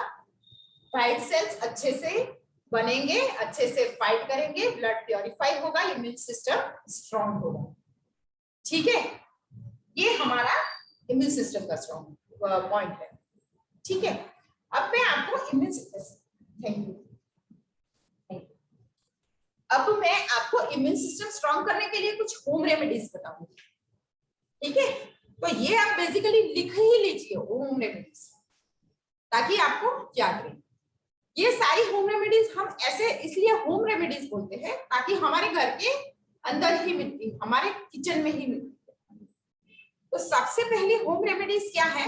व्हाइट सेल्स अच्छे से बनेंगे, अच्छे से फाइट करेंगे, ब्लड प्योरीफाई होगा, इम्यून सिस्टम स्ट्रॉन्ग होगा, ठीक है। ये हमारा इम्यून सिस्टम का स्ट्रॉन्ग पॉइंट है, ठीक है। अब मैं आपको इम्यून सिस्टम, थैंक यू, अब मैं आपको इम्यून सिस्टम स्ट्रॉन्ग करने के लिए कुछ होम रेमेडीज बताऊंगी, ठीक है। तो ये आप बेसिकली लिख ही लीजिए होम रेमेडीज, ताकि आपको याद रहे। ये सारी होम रेमेडीज हम ऐसे इसलिए होम रेमेडीज बोलते हैं ताकि हमारे घर के अंदर ही मिलती है, हमारे किचन में ही मिलती है। तो सबसे पहले होम रेमेडीज क्या है,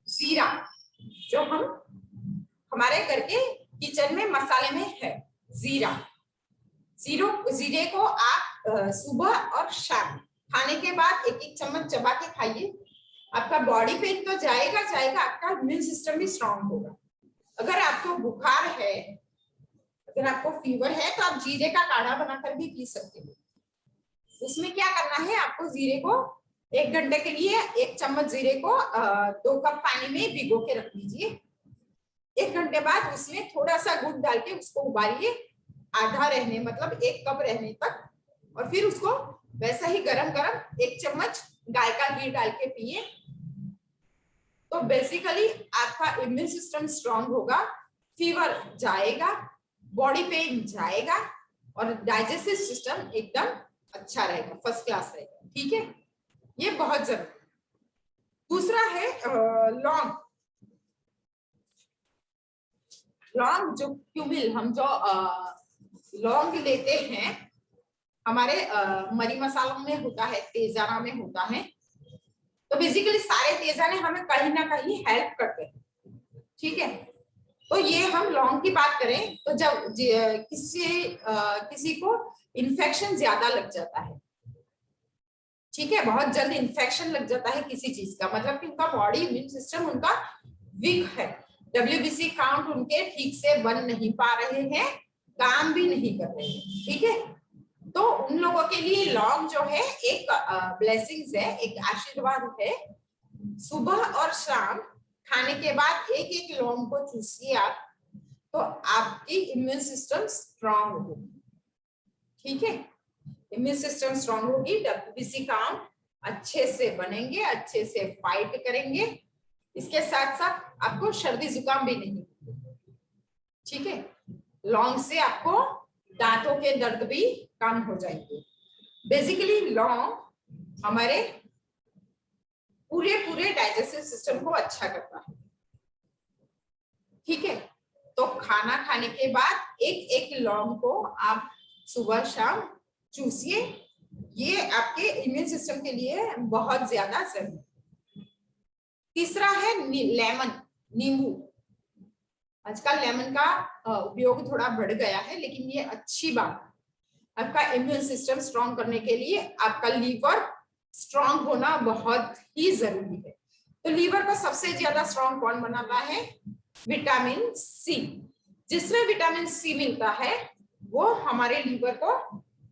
जीरा, जो हम हमारे घर के किचन में मसाले में है, जीरा, जीरे को आप सुबह और शाम खाने के बाद एक एक चम्मच चबा के खाइए, आपका बॉडी पेन तो जाएगा जाएगा, आपका इम्यून सिस्टम भी स्ट्रांग होगा। अगर आपको बुखार है, अगर आपको फीवर है, तो आप जीरे का काढ़ा बनाकर भी पी सकते हो। उसमें क्या करना है, आपको जीरे को 1 घंटे के लिए 1 चम्मच जीरे को 2 कप पानी में भिगो के रख दीजिए। 1 घंटे बाद उसमें थोड़ा सा गुड़ डाल के उसको उबालिए, आधा रहने मतलब 1 कप रहने तक, और फिर उसको वैसा ही गरम गरम 1 चम्मच गाय का घी डाल के पिए। तो बेसिकली आपका इम्यून सिस्टम स्ट्रांग होगा, फीवर जाएगा, बॉडी पेन जाएगा और डाइजेस्टिव सिस्टम एकदम अच्छा रहेगा, फर्स्ट क्लास रहेगा, ठीक है। ये बहुत जरूरी। दूसरा है लौंग, लौंग जो क्यूमिल, हम जो लौंग लेते हैं हमारे मरी मसालों में होता है, तेजाना में होता है, तो बेसिकली सारे तेजाने हमें कहीं ना कहीं हेल्प करते हैं, ठीक है। तो ये हम लौंग की बात करें तो जब किसी को इन्फेक्शन ज्यादा लग जाता है, ठीक है, बहुत जल्द इन्फेक्शन लग जाता है किसी चीज का, मतलब कि उनका बॉडी इम्यून सिस्टम उनका वीक है, WBC काउंट उनके ठीक से बन नहीं पा रहे हैं, काम भी नहीं कर रहे हैं, ठीक है। तो उन लोगों के लिए लौंग जो है एक ब्लेसिंग्स है, एक आशीर्वाद है। सुबह और शाम खाने के बाद एक एक लौंग को चूसिए आप, तो आपकी इम्यून सिस्टम स्ट्रांग होगी, ठीक है। इम्यून सिस्टम स्ट्रांग होगी, WBC काउंट अच्छे से बनेंगे, अच्छे से फाइट करेंगे, इसके साथ साथ आपको सर्दी जुकाम भी नहीं, ठीक है। लौंग से आपको दांतों के दर्द भी कम हो जाएंगे। बेसिकली लौंग हमारे पूरे डाइजेस्टिव सिस्टम को अच्छा करता है, ठीक है। तो खाना खाने के बाद एक एक लौंग को आप सुबह शाम चूसिए, ये आपके इम्यून सिस्टम के लिए बहुत ज्यादा जरूरी है। तीसरा है लेमन, नींबू। आजकल लेमन का उपयोग थोड़ा बढ़ गया है, लेकिन ये अच्छी बात है, आपका इम्यून सिस्टम स्ट्रॉन्ग करने के लिए आपका लीवर स्ट्रॉन्ग होना बहुत ही जरूरी है। तो लीवर को सबसे ज्यादा स्ट्रॉन्ग कौन बनाता है, विटामिन सी। जिसमें विटामिन सी मिलता है वो हमारे लीवर को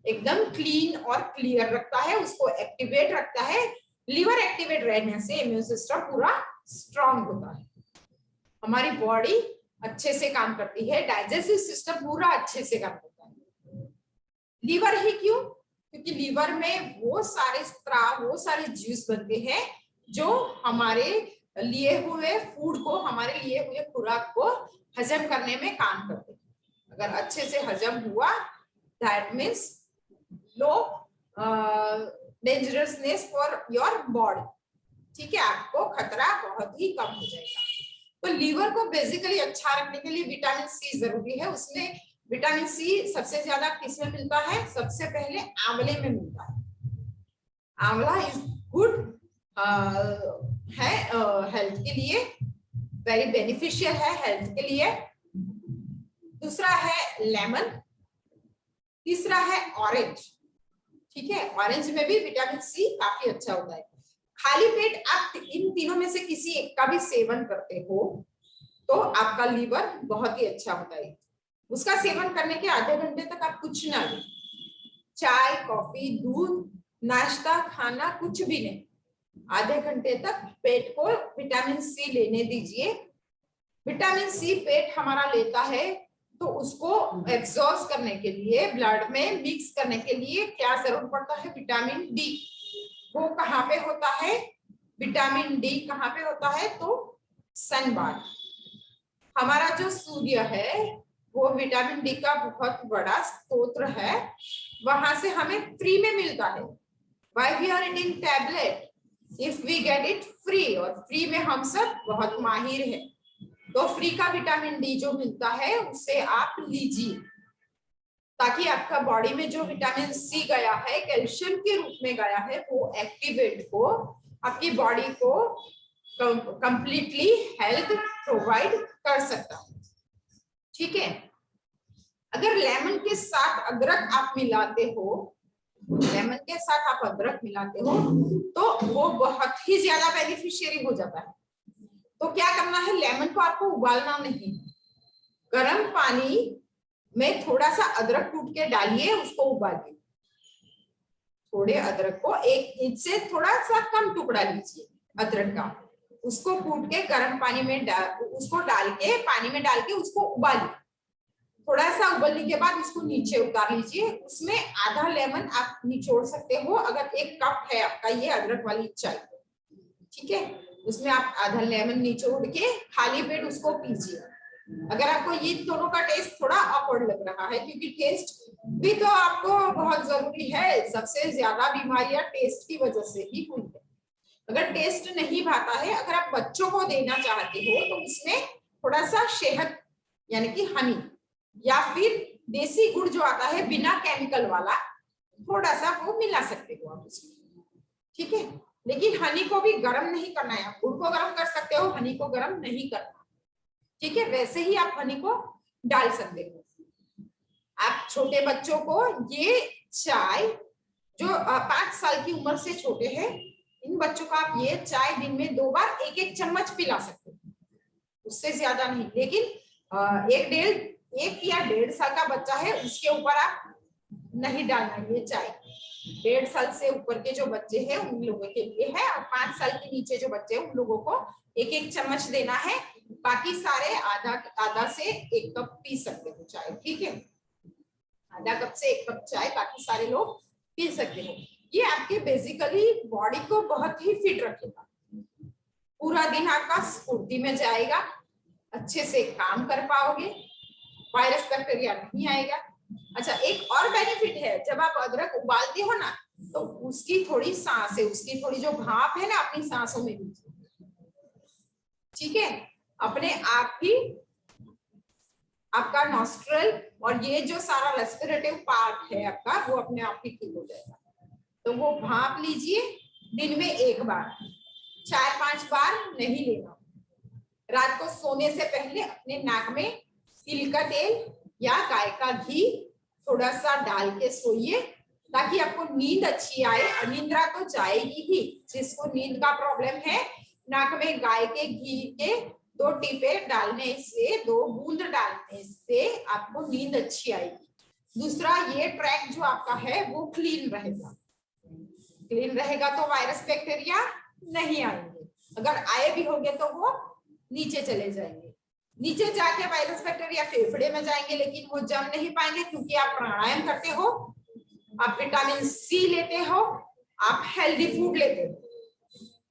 एकदम क्लीन और क्लियर रखता है, उसको एक्टिवेट रखता है, लीवर एक्टिवेट रहने से इम्यून सिस्टम पूरा स्ट्रांग होता है, हमारी बॉडी अच्छे से काम करती है, डाइजेस्टिव सिस्टम पूरा अच्छे से काम करता है। लीवर ही क्यों? क्योंकि लीवर में वो सारे स्त्राव, वो सारे जूस बनते हैं जो हमारे लिए हुए फूड को, हमारे लिए हुए खुराक को हजम करने में काम करते हैं। अगर अच्छे से हजम हुआ, that means low dangerousness for your body, ठीक है, आपको खतरा बहुत ही कम हो जाएगा। तो लीवर को बेसिकली अच्छा रखने के लिए विटामिन सी जरूरी है। उसमें विटामिन सी सबसे ज्यादा किसमें मिलता है? सबसे पहले आंवले में मिलता है। आंवला इज गुड है हेल्थ के लिए, वेरी बेनिफिशियल है हेल्थ के लिए। दूसरा है लेमन, तीसरा है ऑरेंज, ठीक है, ऑरेंज में भी विटामिन सी काफी अच्छा होता है। खाली पेट आप इन तीनों में से किसी एक का भी सेवन करते हो तो आपका लीवर बहुत ही अच्छा होता है। उसका सेवन करने के आधे घंटे तक आप कुछ ना लें, चाय, कॉफी, दूध, नाश्ता, खाना कुछ भी नहीं, आधे घंटे तक पेट को विटामिन सी लेने दीजिए। विटामिन सी पेट हमारा लेता है तो उसको एब्जॉर्ब करने के लिए, ब्लड में मिक्स करने के लिए क्या जरूरत पड़ता है? Vitamin D. वो कहाँ पे होता है? विटामिन डी कहाँ पे होता है? तो सनबाथ, हमारा जो सूर्य है वो विटामिन डी का बहुत बड़ा स्रोत है, वहां से हमें फ्री में मिलता है। Why we are eating tablet? If we get it free, और फ्री में हम सब बहुत माहिर हैं, तो फ्री का विटामिन डी जो मिलता है उसे आप लीजिए, ताकि आपका बॉडी में जो विटामिन सी गया है, कैल्शियम के रूप में गया है, वो एक्टिवेट हो, आपकी बॉडी को कंप्लीटली हेल्थ प्रोवाइड कर सकता है, ठीक है। अगर लेमन के साथ अदरक आप मिलाते हो, लेमन के साथ आप अदरक मिलाते हो तो वो बहुत ही ज्यादा बेनिफिशियरी हो जाता है। तो क्या करना है? लेमन को आपको उबालना नहीं, गर्म पानी में थोड़ा सा अदरक कूट के डालिए, उसको उबालिए। थोड़े अदरक को एक इंच से थोड़ा सा कम टुकड़ा लीजिए अदरक का, उसको कूट के गर्म पानी में उसको डाल के, पानी में डाल के उसको उबालिए। थोड़ा सा उबलने के बाद उसको नीचे उतार लीजिए। उसमें आधा लेमन आप निचोड़ सकते हो, अगर 1 कप है आपका ये अदरक वाली चाय, ठीक है, उसमें आप आधा लेमन निचोड़ के खाली पेट उसको पीजिए। अगर आपको ये दोनों का टेस्ट थोड़ा ऑकवर्ड लग रहा है, क्योंकि टेस्ट भी तो आपको बहुत जरूरी है, सबसे ज्यादा बीमारियां टेस्ट की वजह से ही हुई है। अगर टेस्ट नहीं भाता है, अगर आप बच्चों को देना चाहते हो तो उसमें थोड़ा सा शहद यानी कि हनी, या फिर देसी गुड़ जो आता है बिना केमिकल वाला, थोड़ा सा वो मिला सकते हो आप उसमें, ठीक है। लेकिन हनी को भी गर्म नहीं करना है, आप गुड़ को गर्म कर सकते हो, हनी को गर्म नहीं करना, ठीक है। वैसे ही आप हनी को डाल सकते हो। आप छोटे बच्चों को ये चाय, जो 5 साल की उम्र से छोटे हैं, इन बच्चों को आप ये चाय दिन में 2 बार 1-1 चम्मच पिला सकते हो, उससे ज्यादा नहीं। लेकिन 1 या 1.5 साल का बच्चा है उसके ऊपर आप नहीं डालना ये चाय। 1.5 साल से ऊपर के जो बच्चे हैं उन लोगों के लिए है, और 5 साल के नीचे जो बच्चे हैं उन लोगों को 1-1 चम्मच देना है। बाकी सारे आधा से 1 कप पी सकते हो चाय, ठीक है, आधा कप से 1 कप चाय बाकी सारे लोग पी सकते हो। ये आपके बेसिकली बॉडी को बहुत ही फिट रखेगा, पूरा दिन आपका स्फूर्ति में जाएगा, अच्छे से काम कर पाओगे, वायरस बैक्टीरिया नहीं आएगा। अच्छा, एक और बेनिफिट है, जब आप अदरक उबालते हो ना तो उसकी थोड़ी सांसें, उसकी थोड़ी जो भाप है ना, अपनी सांसों में लीजिए, ठीक है। अपने आप ही आपका नॉस्ट्रल और ये जो सारा रेस्पिरेटिव पार्ट है आपका, वो अपने आप ही ठीक हो जाएगा। तो वो भाप लीजिए दिन में 1 बार, 4-5 बार नहीं लेना। रात को सोने से पहले अपने नाक में तिल का तेल या गाय का घी थोड़ा सा डाल के सोइए, ताकि आपको नींद अच्छी आए। निंद्रा तो जाएगी ही, जिसको नींद का प्रॉब्लम है, नाक में गाय के घी के 2 टीपे डालने से, 2 बूंद डालने से आपको नींद अच्छी आएगी। दूसरा, ये ट्रैक जो आपका है वो क्लीन रहेगा, क्लीन रहेगा तो वायरस बैक्टीरिया नहीं आएंगे, अगर आए भी होंगे तो वो नीचे चले जाएंगे। नीचे जाके वायरस बैक्टीरिया फेफड़े में जाएंगे, लेकिन वो जम नहीं पाएंगे क्योंकि आप प्राणायाम करते हो, आप विटामिन सी लेते हो, आप हेल्दी फूड लेते हो,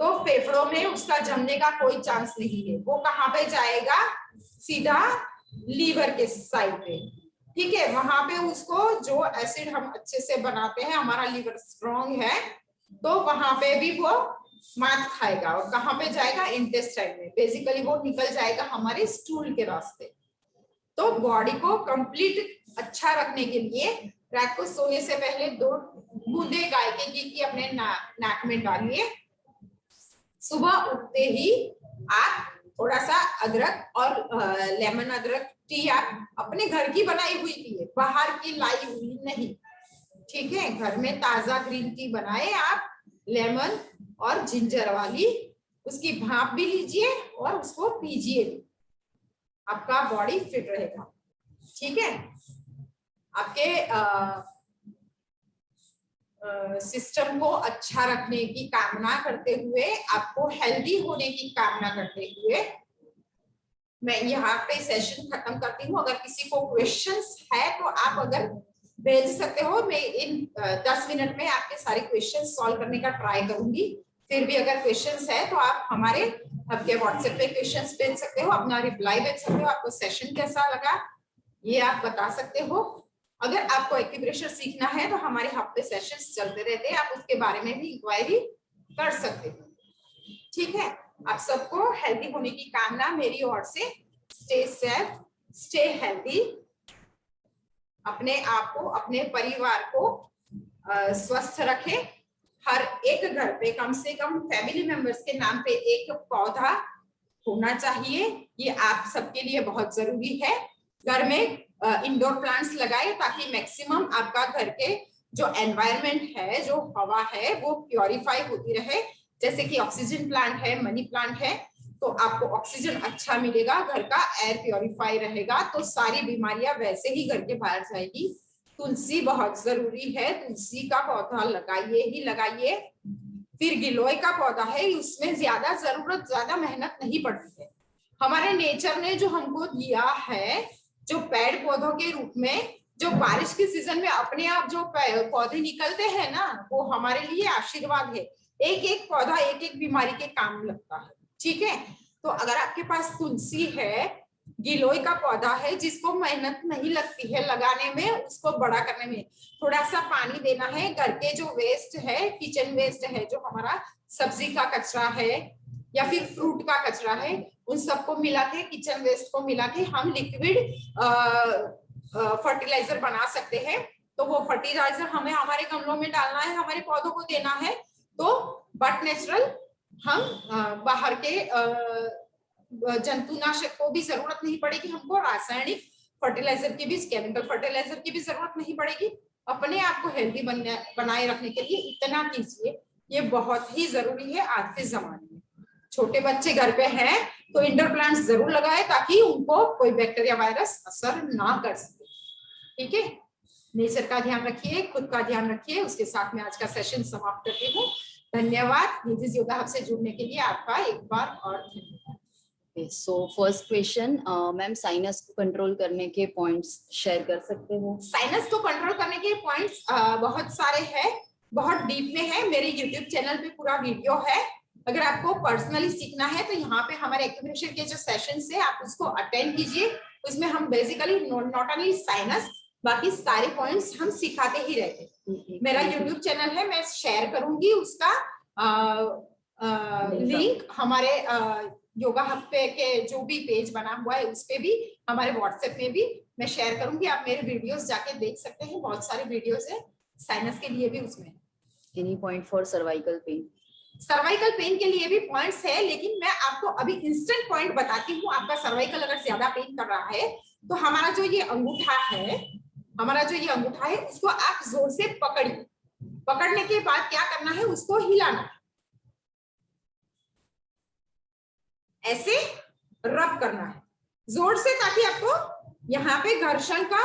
तो फेफड़ों में उसका जमने का कोई चांस नहीं है। वो कहाँ पे जाएगा? सीधा लीवर के साइड पे, ठीक है। वहां पे उसको जो एसिड हम अच्छे से बनाते हैं, हमारा लीवर स्ट्रॉन्ग है, तो वहां पे भी वो मात खाएगा। और कहाँ पे जाएगा? इंटेस्टाइन में। बेसिकली वो निकल जाएगा हमारे स्टूल के रास्ते। तो बॉडी को कंप्लीट अच्छा रखने के लिए रात को सोने से पहले 2 बूंदे गाय के घी की अपने नाक में डालिए। सुबह उठते ही आप थोड़ा सा अदरक और लेमन अदरक टी आप अपने घर की बनाई हुई पिए, बाहर की लाई हुई नहीं, ठीक है। घर में ताजा ग्रीन टी बनाए आप, लेमन और जिंजर वाली, उसकी भाप भी लीजिए और उसको पीजिए, आपका बॉडी फिट रहेगा, ठीक है। आपके सिस्टम को अच्छा रखने की कामना करते हुए, आपको हेल्दी होने की कामना करते हुए मैं यहाँ पे सेशन खत्म करती हूँ। अगर किसी को क्वेश्चंस है तो आप अगर भेज सकते हो, मैं इन 10 मिनट में आपके सारे क्वेश्चंस सॉल्व करने का ट्राई करूंगी। फिर भी अगर क्वेश्चंस है तो आप हमारे आपके व्हाट्सएप पे क्वेश्चंस भेज सकते हो, अपना रिप्लाई भेज सकते हो। आपको सेशन कैसा लगा ये आप बता सकते हो। अगर आपको एक्यूप्रेशर सीखना है तो हमारे हफ्ते सेशंस चलते रहते हैं, आप उसके बारे में भी इंक्वायरी कर सकते हो, ठीक है। आप सबको हेल्दी होने की कामना मेरी ओर से। स्टे सेफ, स्टे हेल्दी, अपने आप को, अपने परिवार को स्वस्थ रखें। हर एक घर पे कम से कम फैमिली मेंबर्स के नाम पे एक पौधा होना चाहिए, ये आप सबके लिए बहुत जरूरी है। घर में इंडोर प्लांट्स लगाए ताकि मैक्सिमम आपका घर के जो एनवायरनमेंट है, जो हवा है, वो प्योरीफाई होती रहे। जैसे कि ऑक्सीजन प्लांट है, मनी प्लांट है, तो आपको ऑक्सीजन अच्छा मिलेगा, घर का एयर प्योरीफाई रहेगा, तो सारी बीमारियां वैसे ही घर के बाहर जाएगी। तुलसी बहुत जरूरी है, तुलसी का पौधा लगाइए ही लगाइए। फिर गिलोय का पौधा है, उसमें ज्यादा जरूरत, ज्यादा मेहनत नहीं पड़ती है। हमारे नेचर ने जो हमको दिया है, जो पेड़ पौधों के रूप में, जो बारिश के सीजन में अपने आप जो पौधे निकलते हैं ना, वो हमारे लिए आशीर्वाद है। एक एक पौधा एक एक बीमारी के काम लगता है, ठीक है। तो अगर आपके पास तुलसी है, गिलोय का पौधा है, जिसको मेहनत नहीं लगती है लगाने में, उसको बड़ा करने में थोड़ा सा पानी देना है। घर के जो वेस्ट है, किचन वेस्ट है, जो हमारा सब्जी का कचरा है या फिर फ्रूट का कचरा है, उन सबको मिला के, किचन वेस्ट को मिला के हम लिक्विड फर्टिलाइजर बना सकते हैं। तो वो फर्टिलाइजर हमें हमारे गमलों में डालना है, हमारे पौधों को देना है। तो बट नेचुरल, हम बाहर के जंतुनाशक को भी जरूरत नहीं पड़ेगी, हमको रासायनिक फर्टिलाइजर की भी, केमिकल फर्टिलाइजर की भी जरूरत नहीं पड़ेगी। अपने आप को हेल्दी बनाए रखने के लिए इतना कीजिए, ये बहुत ही जरूरी है आज के जमाने में। छोटे बच्चे घर पे हैं तो इंडोर प्लांट्स जरूर लगाए ताकि उनको कोई बैक्टीरिया वायरस असर ना कर सके, ठीक है। नेचर का ध्यान रखिए, खुद का ध्यान रखिए। उसके साथ में आज का सेशन समाप्त करती हूँ। धन्यवाद। निजिस योगा हब से जुड़ने के लिए आपका एक बार और धन्यवाद। So first question, ma'am sinus को कंट्रोल करने के पॉइंट्स शेयर कर सकते हो? साइनस को कंट्रोल करने के पॉइंट्स बहुत सारे हैं, बहुत डीप में है। मेरे यूट्यूब चैनल पे पूरा वीडियो है। अगर आपको पर्सनली सीखना है तो यहाँ पे हमारे एक्यूप्रेशर के जो सेशंस है, आप उसको अटेंड कीजिए। उसमें हम बेसिकली नॉट ओनली साइनस, बाकी सारे पॉइंट्स हम सिखाते ही रहते हैं। मेरा यूट्यूब चैनल है, मैं शेयर करूंगी उसका लिंक हमारे योगा हब पे के जो भी पेज बना हुआ है उस पे भी, हमारे व्हाट्सएप में भी मैं शेयर करूंगी। आप मेरे वीडियोस जाके देख सकते हैं, बहुत सारे वीडियोस है साइनस के लिए भी उसमें। Any point for cervical pain? Cervical pain के लिए भी पॉइंट्स है, लेकिन मैं आपको अभी इंस्टेंट पॉइंट बताती हूँ। आपका सर्वाइकल अगर ज्यादा पेन कर रहा है तो हमारा जो ये अंगूठा है, उसको आप जोर से पकड़िए। पकड़ने के बाद क्या करना है, उसको हिलाना है, ऐसे रब करना है जोर से, ताकि आपको यहाँ पे घर्षण का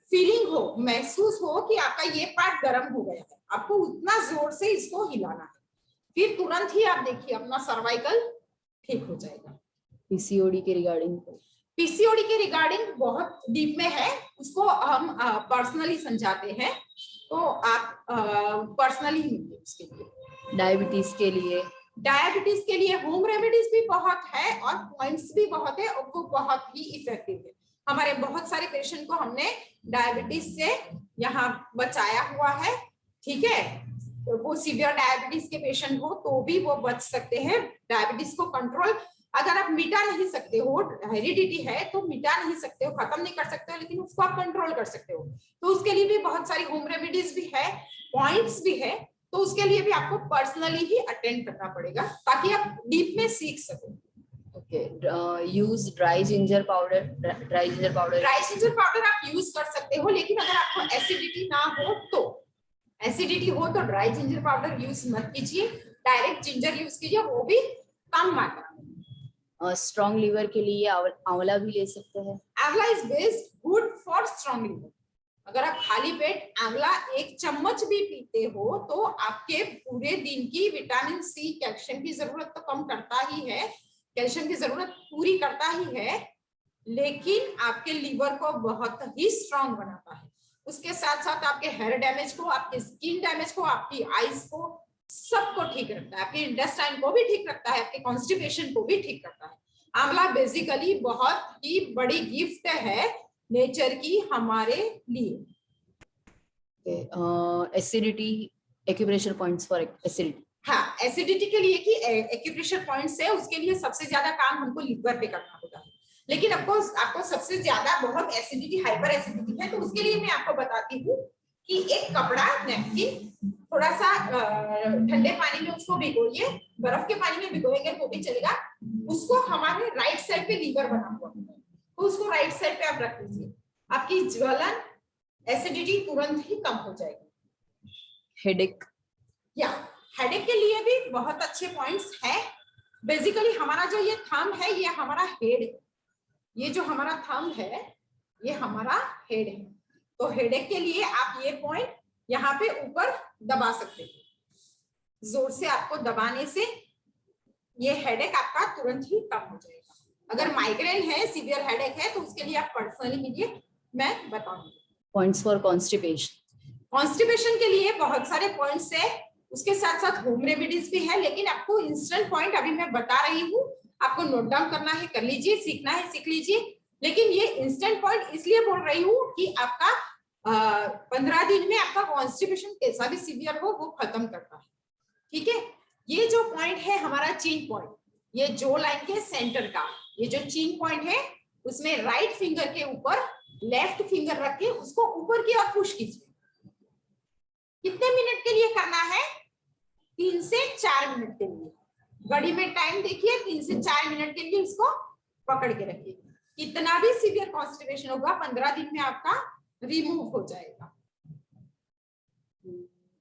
फीलिंग हो, महसूस हो कि आपका ये पार्ट गर्म हो गया है। आपको उतना जोर से इसको हिलाना है, फिर तुरंत ही आप देखिए अपना सर्वाइकल ठीक हो जाएगा। पीसीओडी के रिगार्डिंग, पीसीओडी के रिगार्डिंग बहुत डीप में है, उसको हम पर्सनली समझाते हैं, तो आप पर्सनली मिलिए उसके लिए। डायबिटीज के लिए, डायबिटीज के लिए होम रेमेडीज भी बहुत है और पॉइंट्स भी बहुत है, और वो बहुत ही इफेक्टिव है। हमारे बहुत सारे पेशेंट को हमने डायबिटीज से यहाँ बचाया हुआ है, ठीक है। तो वो सीवियर डायबिटीज के पेशेंट हो तो भी वो बच सकते हैं। डायबिटीज को कंट्रोल अगर आप मिटा नहीं सकते हो, हेरिडिटी है तो मिटा नहीं सकते हो, खत्म नहीं कर सकते हो, लेकिन उसको आप कंट्रोल कर सकते हो। तो उसके लिए भी बहुत सारी होम रेमेडीज भी है, पॉइंट्स भी है, तो उसके लिए भी आपको पर्सनली ही अटेंड करना पड़ेगा ताकि आप डीप में सीख सको। Okay, use dry ginger powder, dry ginger powder, dry ginger powder आप यूज कर सकते हो, लेकिन अगर आपको एसिडिटी ना हो तो, एसिडिटी हो तो ड्राई जिंजर पाउडर यूज मत कीजिए, डायरेक्ट जिंजर यूज कीजिए, वो भी कम मात्रा में। स्ट्रॉन्ग लीवर के लिए आंवला भी ले सकते हैं। Amla is best good for strong liver. अगर आप खाली पेट आंवला 1 चम्मच भी पीते हो तो आपके पूरे दिन की विटामिन सी, कैल्शियम की जरूरत तो कम करता ही है, कैल्शियम की जरूरत पूरी करता ही है, लेकिन आपके लीवर को बहुत ही स्ट्रांग बनाता है। उसके साथ साथ आपके हेयर डैमेज को, आपके स्किन डैमेज को, आपकी आईज को, सबको ठीक रखता है, आपके इंटेस्टाइन को भी ठीक रखता है, आपके कॉन्स्टिपेशन को भी ठीक करता है। आंवला बेसिकली बहुत ही बड़ी गिफ्ट है नेचर की हमारे लिए। Acidity, acupressure points for acidity. हाँ, एसिडिटी के लिए कि एक्यूप्रेशर पॉइंट्स है, उसके लिए सबसे ज्यादा काम हमको लीवर पे करना होता है, लेकिन आपको सबसे ज्यादा बहुत एसिडिटी, हाइपर एसिडिटी है, तो उसके लिए मैं आपको बताती हूँ कि एक कपड़ा, नैपकिन, थोड़ा सा ठंडे पानी में उसको भिगोइए, बर्फ के पानी में भिगोएंगे वो भी चलेगा, उसको हमारे राइट साइड पे लीवर बना हुआ है, तो उसको राइट साइड पे आप रख लीजिए, आपकी ज्वलन, एसिडिटी तुरंत ही कम हो जाएगी। हेडेक, या हेडेक के लिए भी बहुत अच्छे पॉइंट्स हैं। बेसिकली हमारा जो ये थंब है, ये हमारा हेड है, ये जो हमारा थंब है ये हमारा हेड है, तो हेडेक के लिए आप ये पॉइंट यहाँ पे ऊपर दबा सकते हैं। जोर से आपको दबाने से ये हेडेक आपका तुरंत ही कम हो जाएगा। अगर माइग्रेन है, सीवियर हेडेक है, तो उसके लिए आप पर्सनली मिलिए, मैं बताऊंगी। पॉइंट्स फॉर कॉन्स्टिपेशन, कॉन्स्टिपेशन के लिए बहुत सारे पॉइंट्स है, उसके साथ साथ होम रेमेडीज भी है, लेकिन आपको इंस्टेंट पॉइंट अभी मैं बता रही हूँ, आपको नोट डाउन करना है कर लीजिए, सीखना है सीख लीजिए, लेकिन ये इंस्टेंट पॉइंट इसलिए बोल रही हूँ कि आपका 15 दिन में आपका कॉन्स्टिपेशन कैसा भी सीवियर हो वो खत्म करता है, ठीक है। ये जो पॉइंट है हमारा चीन पॉइंट, ये जो लाइन के सेंटर का ये जो चीन पॉइंट है, उसमें राइट फिंगर के ऊपर लेफ्ट फिंगर रख के उसको ऊपर की ओर पुश कीजिए। कितने मिनट के लिए करना है? 3 से 4 मिनट के लिए। घड़ी में टाइम देखिए, 3 से 4 मिनट के लिए इसको पकड़ के रखिए। कितना भी सीवियर कॉन्स्टिपेशन होगा 15 दिन में आपका रिमूव हो जाएगा।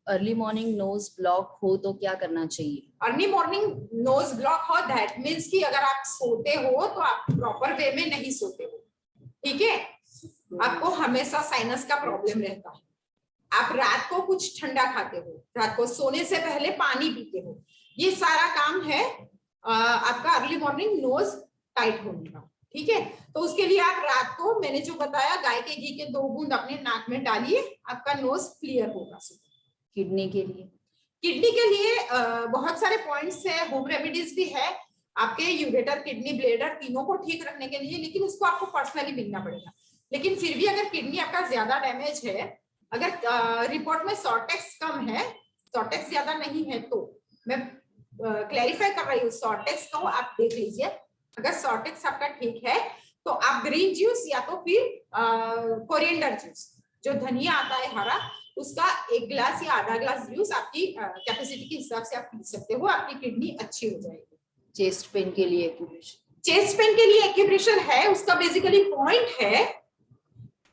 अर्ली मॉर्निंग नोज ब्लॉक हो तो क्या करना चाहिए? अर्ली मॉर्निंग नोज ब्लॉक हो, दैट मीन्स कि अगर आप सोते हो तो आप प्रॉपर वे में नहीं सोते हो, ठीक है। आपको हमेशा साइनस का प्रॉब्लम रहता है, आप रात को कुछ ठंडा खाते हो, रात को सोने से पहले पानी पीते हो, ये सारा काम है आपका अर्ली मॉर्निंग नोज टाइट होने का, ठीक है। तो उसके लिए आप रात को मैंने जो बताया गाय के घी के 2 बूंद अपने नाक में डालिए, आपका नोज क्लियर होगा। किडनी के लिए? किडनी के लिए बहुत सारे पॉइंट्स है, होम रेमेडीज भी है आपके यूरेटर, किडनी, ब्लेडर, तीनों को ठीक रखने के लिए, लेकिन उसको आपको पर्सनली मिलना पड़ेगा। लेकिन फिर भी अगर किडनी आपका ज्यादा डैमेज है, अगर रिपोर्ट में सॉर्टेक्स कम है, सॉर्टेक्स ज्यादा नहीं है, तो मैं क्लैरिफाई कर रही हूँ, सॉर्टेक्स को आप देख लीजिए। अगर सॉर्टेक्स आपका ठीक है तो आप ग्रीन जूस या तो फिर कोरिएंडर जूस, जो धनिया आता है हरा, उसका 1 गिलास या आधा गिलास जूस आपकी कैपेसिटी के हिसाब से आप पी सकते हो, आपकी किडनी अच्छी हो जाएगी। चेस्ट पेन के लिए एक्यूप्रेशर? चेस्ट पेन के लिए एक्यूप्रेशर है, उसका बेसिकली पॉइंट है,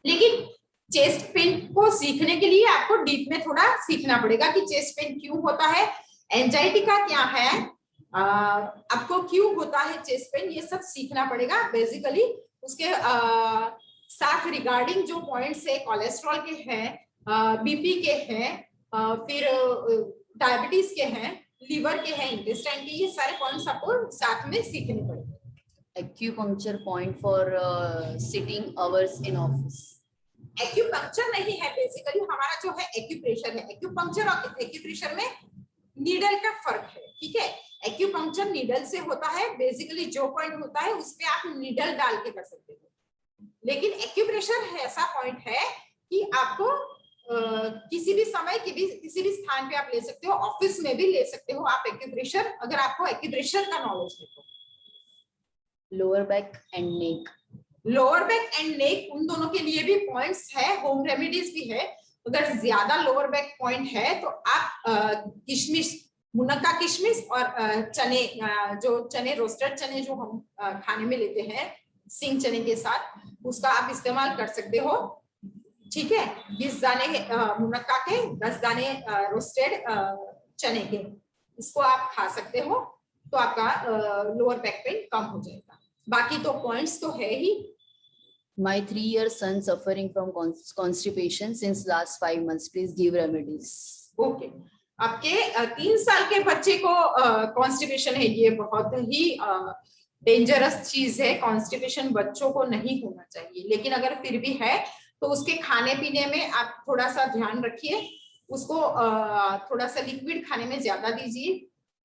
लेकिन चेस्ट पेन को सीखने के लिए आपको डीप में थोड़ा सीखना पड़ेगा कि चेस्ट पेन क्यों होता है, एंजाइटी का क्या है, आपको क्यों होता है चेस्ट पेन, ये सब सीखना पड़ेगा बेसिकली। उसके साथ रिगार्डिंग जो पॉइंट्स है, कोलेस्ट्रॉल के हैं, बीपी के हैं, फिर डायबिटीज के हैं, लीवर के हैं, इंटेस्टाइन के, ये सारे पॉइंट्स आपको साथ में सीखने पड़ेंगे। Acupuncture point for sitting hours in office. Acupuncture नहीं है, बेसिकली हमारा जो है एक्यूप्रेशर है। एक्यूपंक्चर और एक्यूप्रेशर में नीडल का फर्क है, ठीक है। एक्यूपंक्चर नीडल से होता है, बेसिकली जो पॉइंट होता है उस पे आप नीडल डाल के कर सकते हो, लेकिन एक्यूप्रेशर ऐसा पॉइंट है कि आपको किसी भी समय किसी भी स्थान पे आप ले सकते हो, ऑफिस में भी ले सकते हो आप एक्यूप्रेशर, अगर आपको एक्यूप्रेशर का नॉलेज है तो। Lower back and neck. Lower back and neck उन दोनों के लिए भी पॉइंट्स है, होम रेमेडीज भी है। अगर ज्यादा लोअर बैक पॉइंट है तो आप किशमिश, मुनक्का किशमिश और चने, जो चने रोस्टेड चने जो हम खाने में लेते हैं सिंग चने के साथ, उसका आप इस्तेमाल कर सकते हो, ठीक है। 20 दाने मुनक्का के, 10 दाने रोस्टेड चने के, इसको आप खा सकते हो तो आपका लोअर बैक पेन कम हो जाएगा। बाकी तो पॉइंट्स तो है ही। My 3-year son suffering from constipation since last 5 months. Please give remedies. Okay, आपके 3 साल के बच्चे को कॉन्स्टिपेशन है, ये बहुत ही डेंजरस चीज है। कॉन्स्टिपेशन बच्चों को नहीं होना चाहिए, लेकिन अगर फिर भी है तो उसके खाने पीने में आप थोड़ा सा ध्यान रखिए। उसको थोड़ा सा लिक्विड खाने में ज्यादा दीजिए,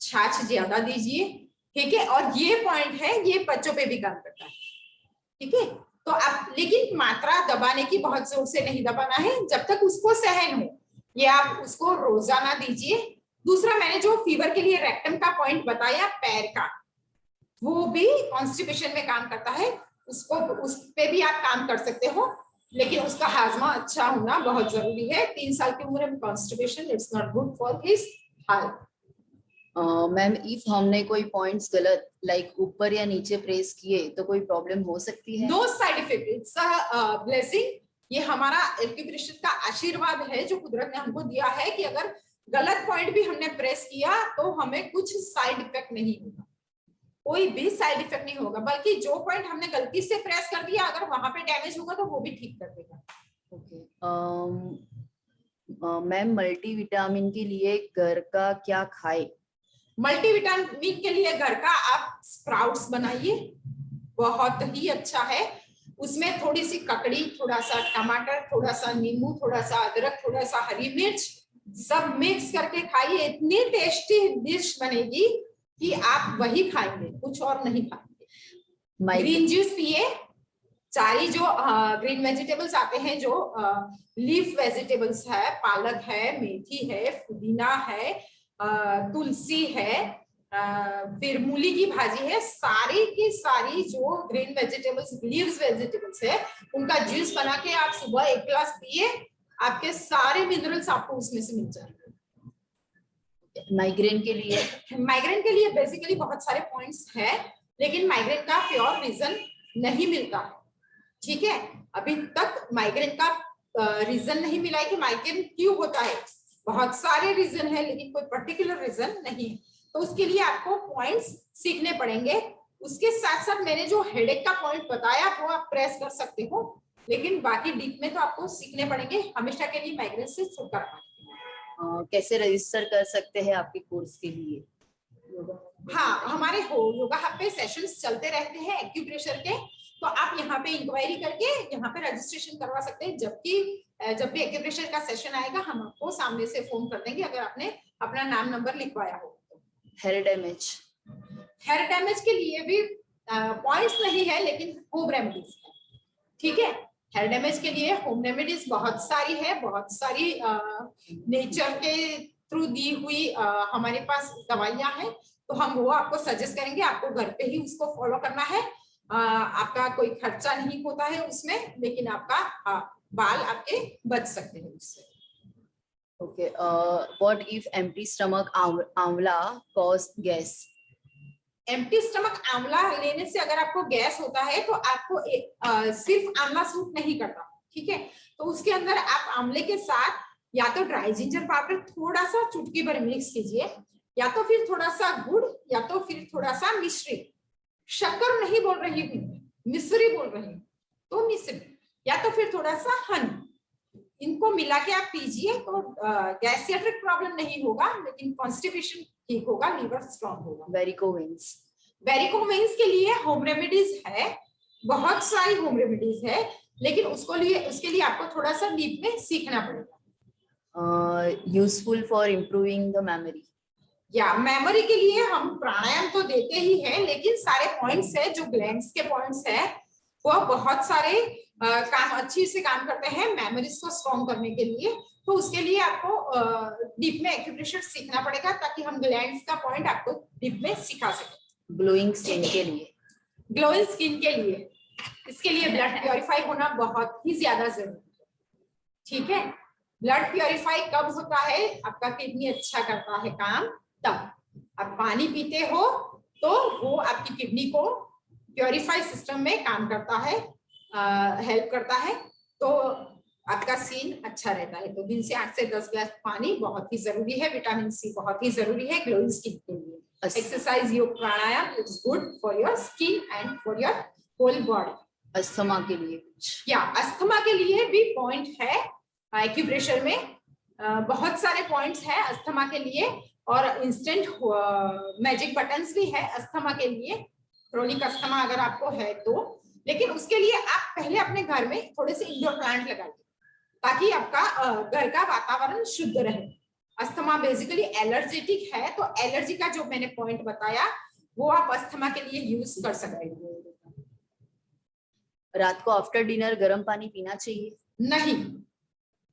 छाछ ज्यादा दीजिए, ठीक है। और ये पॉइंट है, ये बच्चों पे भी काम करता है, ठीक है। तो आप, लेकिन मात्रा दबाने की बहुत जोर से नहीं दबाना है, जब तक उसको सहन हो, ये आप उसको रोजाना दीजिए। दूसरा, मैंने जो फीवर के लिए रेक्टम का पॉइंट बताया पैर का, वो भी कॉन्स्टिपेशन में काम करता है, उसको उस पे भी आप काम कर सकते हो, लेकिन उसका हाजमा अच्छा होना बहुत जरूरी है। 3 साल की उम्र में constipation it's not good for his health. Ma'am, if हमने कोई पॉइंट्स गलत लाइक ऊपर या नीचे प्रेस किए तो कोई प्रॉब्लम हो सकती है? No side effect, it's a blessing. ये हमारा एक्यूप्रेशर का आशीर्वाद है जो कुदरत ने हमको दिया है कि अगर गलत पॉइंट भी हमने प्रेस किया तो हमें कुछ साइड इफेक्ट नहीं होगा, कोई भी साइड इफेक्ट नहीं होगा, बल्कि जो पॉइंट हमने गलती से प्रेस कर दिया अगर वहां पे डैमेज होगा तो वो भी ठीक कर देगा। ओके मैम, मल्टीविटामिन के लिए घर का क्या खाए? मल्टीविटामिन के लिए घर का आप स्प्राउट्स बनाइए, बहुत ही अच्छा है। उसमें थोड़ी सी ककड़ी, थोड़ा सा टमाटर, थोड़ा सा नींबू, थोड़ा सा अदरक, थोड़ा सा हरी मिर्च, सब मिक्स करके खाइए। इतनी टेस्टी डिश बनेगी कि आप वही खाएंगे, कुछ और नहीं खाएंगे। ग्रीन जूस पिए, सारी जो ग्रीन वेजिटेबल्स आते हैं, जो लीफ वेजिटेबल्स है, पालक है, मेथी है, पुदीना है, तुलसी है, फिर मूली की भाजी है, सारी की सारी जो ग्रीन वेजिटेबल्स, लीव्स वेजिटेबल्स है, उनका जूस बना के आप सुबह 1 गिलास पिए, आपके सारे मिनरल्स आपको उसमें से मिल जाएंगे। माइग्रेन के लिए? माइग्रेन के लिए बेसिकली बहुत सारे पॉइंट्स हैं, लेकिन माइग्रेन का प्योर रीजन नहीं मिलता है, ठीक है। अभी तक माइग्रेन का रीजन नहीं मिला है कि माइग्रेन क्यों होता है। बहुत सारे रीजन है, लेकिन कोई पर्टिकुलर रीजन नहीं है। तो उसके लिए आपको पॉइंट्स सीखने पड़ेंगे। उसके साथ साथ मैंने जो हेडेक का पॉइंट बताया वो आप प्रेस कर सकते हो, लेकिन बाकी डीप में तो आपको सीखने पड़ेंगे हमेशा के लिए माइग्रेन से छुटकारा पाने। कैसे रजिस्टर कर सकते हैं आपके कोर्स के लिए? हाँ, हमारे योगा हब पे सेशंस चलते रहते हैं एक्यूप्रेशर के, तो आप यहाँ पे इंक्वायरी करके यहाँ पे रजिस्ट्रेशन करवा सकते हैं। जब भी एक्यूप्रेशर का सेशन आएगा हम आपको सामने से फोन कर देंगे, अगर आपने अपना नाम नंबर लिखवाया हो। Hair damage? हेयर डैमेज के लिए भी पॉइंट्स नहीं है, लेकिन होम रेमेडीज है, ठीक है। हेयर डैमेज के लिए होम रेमेडीज बहुत सारी है, बहुत सारी नेचर के थ्रू दी हुई हमारे पास दवाइयां हैं, तो हम वो आपको सजेस्ट करेंगे। आपको घर पे ही उसको फॉलो करना है, आपका कोई खर्चा नहीं होता है उसमें, लेकिन आपका बाल आपके बच सकते हैं उससे। Okay, what if empty stomach आंवला cause gas? एम्प्टी स्टमक आंवला लेने से अगर आपको गैस होता है तो आपको सिर्फ आंवला सूट नहीं करता, ठीक है। तो उसके अंदर आप आंवले के साथ या तो ड्राई जिंजर पाउडर थोड़ा सा चुटकी भर मिक्स कीजिए, या तो फिर थोड़ा सा गुड़, या तो फिर थोड़ा सा मिश्री, शक्कर नहीं बोल रही हूँ, मिश्री बोल रही हूँ, तो मिश्री, या तो फिर थोड़ा सा हनी, इनको मिला के आप पीजिए तो गैस्ट्रिक प्रॉब्लम नहीं होगा, लेकिन कॉन्स्टिपेशन ठीक होगा, लीवर स्ट्रॉन्ग होगा। वेरिकोवेन्स के लिए होम रेमेडीज है, बहुत सारी होम रेमेडीज है, लेकिन उसके लिए आपको थोड़ा सा डीप में सीखना पड़ेगा। Useful for improving the memory. या मेमोरी के लिए हम प्राणायाम तो देते ही हैं, लेकिन सारे पॉइंट्स है जो ग्लैंड्स के पॉइंट्स है वो बहुत सारे काम अच्छी से काम करते हैं मेमोरीज को स्ट्रॉन्ग करने के लिए। तो उसके लिए आपको डीप में एक्यूप्रेशर सीखना पड़ेगा, ताकि हम ग्लैंड्स का पॉइंट आपको डीप में सिखा सकें। ग्लोइंग स्किन के लिए, ग्लोइंग स्किन के लिए, इसके लिए ब्लड प्योरीफाई होना बहुत ही ज्यादा जरूरी है। ठीक है, ब्लड प्योरीफाई कब होता है, आपका किडनी अच्छा करता है काम तब। आप पानी पीते हो तो वो आपकी किडनी को प्योरीफाई सिस्टम में काम करता है, हेल्प करता है, तो आपका सीन अच्छा रहता है। तो दिन से 8 से 10 ग्लास पानी बहुत ही जरूरी है। विटामिन सी बहुत ही जरूरी है ग्लोइंग स्किन के लिए। Exercise, yoga, pranayama is good for your skin and for your whole body. Asthma के लिए, या अस्थमा के लिए भी पॉइंट है एक्यूप्रेशर में, बहुत सारे पॉइंट्स हैं अस्थमा के लिए, और इंस्टेंट मैजिक बटन्स भी है अस्थमा के लिए, क्रोनिक अस्थमा अगर आपको है तो। लेकिन उसके लिए आप पहले अपने घर में थोड़े से इंडोर प्लांट लगाइए, ताकि आपका घर का वातावरण शुद्ध रहे। अस्थमा बेसिकली एलर्जेटिक है, तो एलर्जी का जो मैंने पॉइंट बताया वो आप अस्थमा के लिए यूज कर सकते हैं। रात को आफ्टर डिनर गर्म पानी पीना चाहिए? नहीं,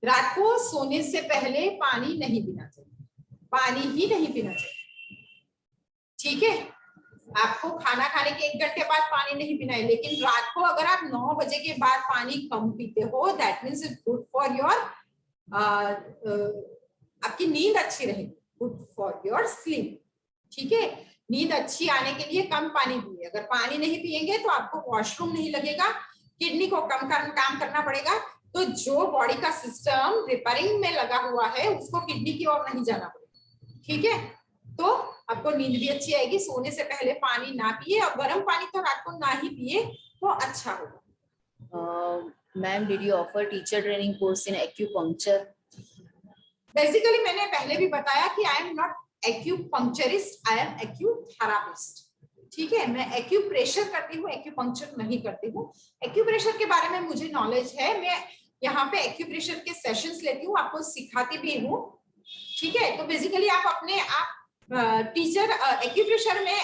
रात को सोने से पहले पानी नहीं पीना चाहिए, पानी ही नहीं पीना चाहिए। ठीक है, आपको खाना खाने के 1 घंटे बाद पानी नहीं पीना है, लेकिन रात को अगर आप 9 बजे के बाद पानी कम पीते हो, that means it good for your, आपकी नींद अच्छी रहेगी, गुड फॉर योर स्लीप। ठीक है, नींद अच्छी आने के लिए कम पानी पिए। अगर पानी नहीं पिएंगे तो आपको वॉशरूम नहीं लगेगा, किडनी को कम काम करना पड़ेगा। तो जो बॉडी का सिस्टम रिपेयरिंग में लगा हुआ है उसको किडनी की ओर नहीं जाना पड़ेगा। ठीक है, तो आपको नींद भी अच्छी आएगी। सोने से पहले पानी ना पिए, और गर्म पानी तो रात को ना ही पिए तो अच्छा होगा। Ma'am, did you offer teacher training course in acupuncture? Basically मैंने पहले भी बताया कि I am not acupuncturist, I am acutherapist. ठीक है, मैं एक्यूप्रेशर करती हूँ, एक्यूपंक्चर नहीं करती हूँ। एक्यूप्रेशर के बारे में मुझे नॉलेज है, मैं यहाँ पे एक्यूप्रेशर के सेशंस लेती हूँ, आपको सिखाती भी हूँ। ठीक है, तो बेसिकली आप टीचर एक्यूप्रेशर में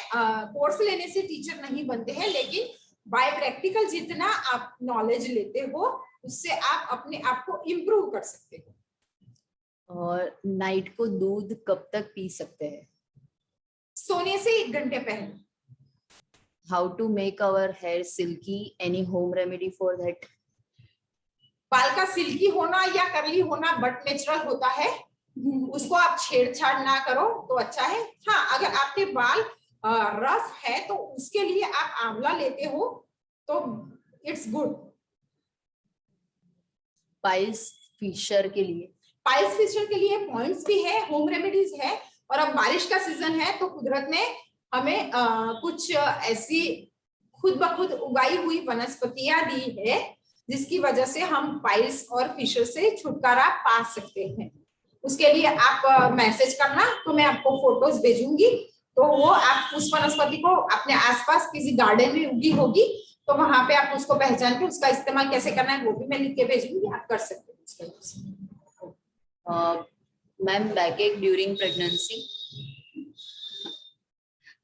कोर्स लेने से टीचर नहीं बनते हैं, लेकिन बाय प्रैक्टिकल जितना आप नॉलेज लेते हो उससे आप अपने आप को इम्प्रूव कर सकते हो। और नाइट को दूध कब तक पी सकते हैं? सोने से 1 घंटे पहले। How to make our hair silky, any home remedy for that? बाल का सिल्की होना या कर्ली होना बट नेचुरल होता है, उसको आप छेड़छाड़ ना करो तो अच्छा है। हाँ, अगर आपके बाल रफ है तो उसके लिए आप आंवला लेते हो तो इट्स गुड। पाइल्स फिशर के लिए? पाइल्स फिशर के लिए पॉइंट्स भी है, होम रेमेडीज है। और अब बारिश का सीजन है तो कुदरत ने हमें कुछ ऐसी खुद ब खुद उगाई हुई वनस्पतियां दी है जिसकी वजह से हम पाइल्स और फिशर से छुटकारा पा सकते हैं। उसके लिए आप मैसेज करना, तो मैं आपको फोटोज भेजूंगी, तो वो आप उस वनस्पति को अपने आसपास किसी गार्डन में उगी होगी तो वहां पे आप उसको पहचान के उसका इस्तेमाल कैसे करना है वो भी मैं लिख के भेजूंगी, आप कर सकते हैं। Ma'am, बैकएक during pregnancy?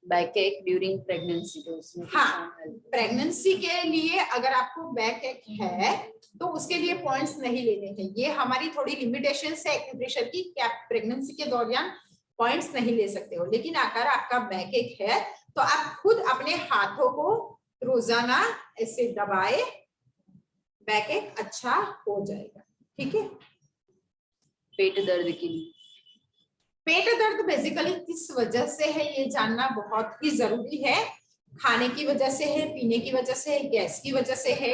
बैकएक during pregnancy तो उसमें? हाँ, प्रेगनेंसी के लिए अगर आपको बैकएक है तो उसके लिए पॉइंट्स नहीं लेने हैं। ये हमारी थोड़ी लिमिटेशन है एक्यूप्रेशर की कि आप प्रेगनेंसी के दौरान पॉइंट्स नहीं ले सकते हो। लेकिन अगर आपका बैकएक है तो आप खुद अपने हाथों को रोजाना ऐसे दबाए, बैकएक अच्छा हो जाएगा। ठीक है, पेट दर्द के लिए? पेट दर्द बेसिकली किस वजह से है ये जानना बहुत ही जरूरी है। खाने की वजह से है, पीने की वजह से है, गैस की वजह से है,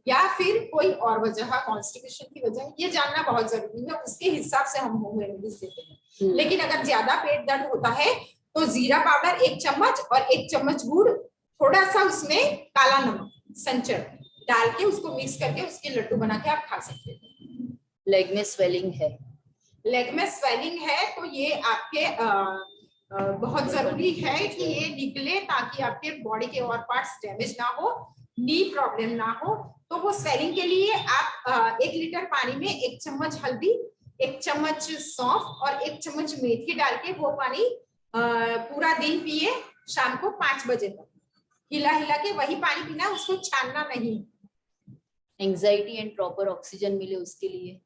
या फिर कोई और वजह, कॉन्स्टिपेशन की वजह, ये जानना बहुत जरूरी है। उसके हिसाब से हम होम रेमेडीज देते हैं। लेकिन अगर ज्यादा पेट दर्द होता है तो जीरा पाउडर 1 चम्मच और 1 चम्मच गुड़, थोड़ा सा उसमें काला नमक संचर डाल के उसको मिक्स करके उसके लड्डू बना के आप खा सकते हैं। लेग में स्वेलिंग है, लेग में स्वेलिंग है तो ये आपके बहुत जरूरी है कि ये निकले ताकि आपके बॉडी के और पार्ट्स डैमेज ना हो, नी प्रॉब्लम ना हो। तो वो स्वेलिंग के लिए आप 1 लीटर पानी में 1 चम्मच हल्दी, 1 चम्मच सौंफ और 1 चम्मच मेथी डाल के वो पानी पूरा दिन पिए, शाम को 5 बजे तक हिला हिला के वही पानी पीना, उसको छानना नहीं। एंजाइटी एंड प्रॉपर ऑक्सीजन मिले उसके लिए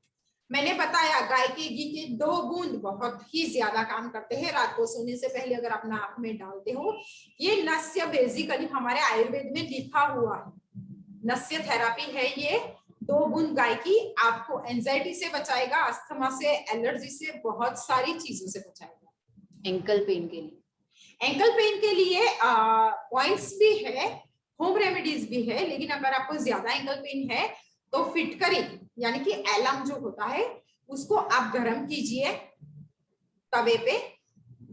मैंने बताया गाय के घी के 2 बूंद बहुत ही ज्यादा काम करते हैं। रात को सोने से पहले अगर आप नाक में डालते हो, ये नस्य बेसिकली हमारे आयुर्वेद में लिखा हुआ है, नस्य थेरापी है ये। 2 बूंद गाय की आपको एंजाइटी से बचाएगा, अस्थमा से, एलर्जी से, बहुत सारी चीजों से बचाएगा। एंकल पेन के लिए, एंकल पेन के लिए पॉइंट्स भी है, होम रेमेडीज भी है, लेकिन अगर आपको ज्यादा एंकल पेन है तो फिटकरी यानी कि एलम जो होता है उसको आप गरम कीजिए तवे पे,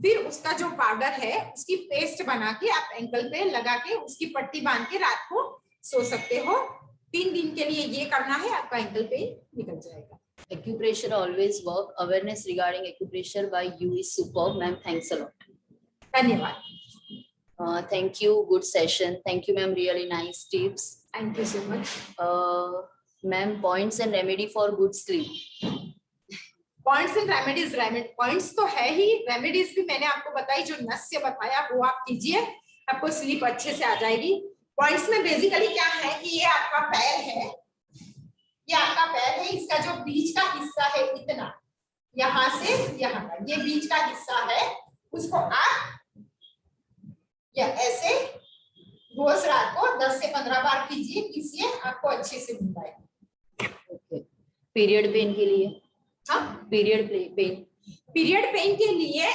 फिर उसका जो पाउडर है उसकी पेस्ट बना के आप एंकल पे लगा के उसकी पट्टी बांध के रात को सो सकते हो। 3 दिन के लिए ये करना है, आपका एंकल पेन निकल जाएगा। acupressure always work, awareness regarding acupressure by you is superb ma'am, thanks a lot. धन्यवाद। Thank you, good session, thank you ma'am, really nice tips. Thank you so much. Ma'am, points and remedy for good sleep. Points and remedies, points तो है ही, रेमेडीज भी मैंने आपको बताई, जो नस्य बताया वो आप कीजिए, आपको स्लीप अच्छे से आ जाएगी। पॉइंट्स में बेसिकली क्या है कि ये आपका पैर है, ये आपका पैर है, इसका जो बीच का हिस्सा है इतना, यहाँ से यहाँ का ये बीच का हिस्सा है, उसको आप या ऐसे रोज रात को 10 से 15 बार कीजिए, इससे आपको अच्छे से नींद आएगी। पीरियड पेन के लिए, हाँ, पीरियड पेन के लिए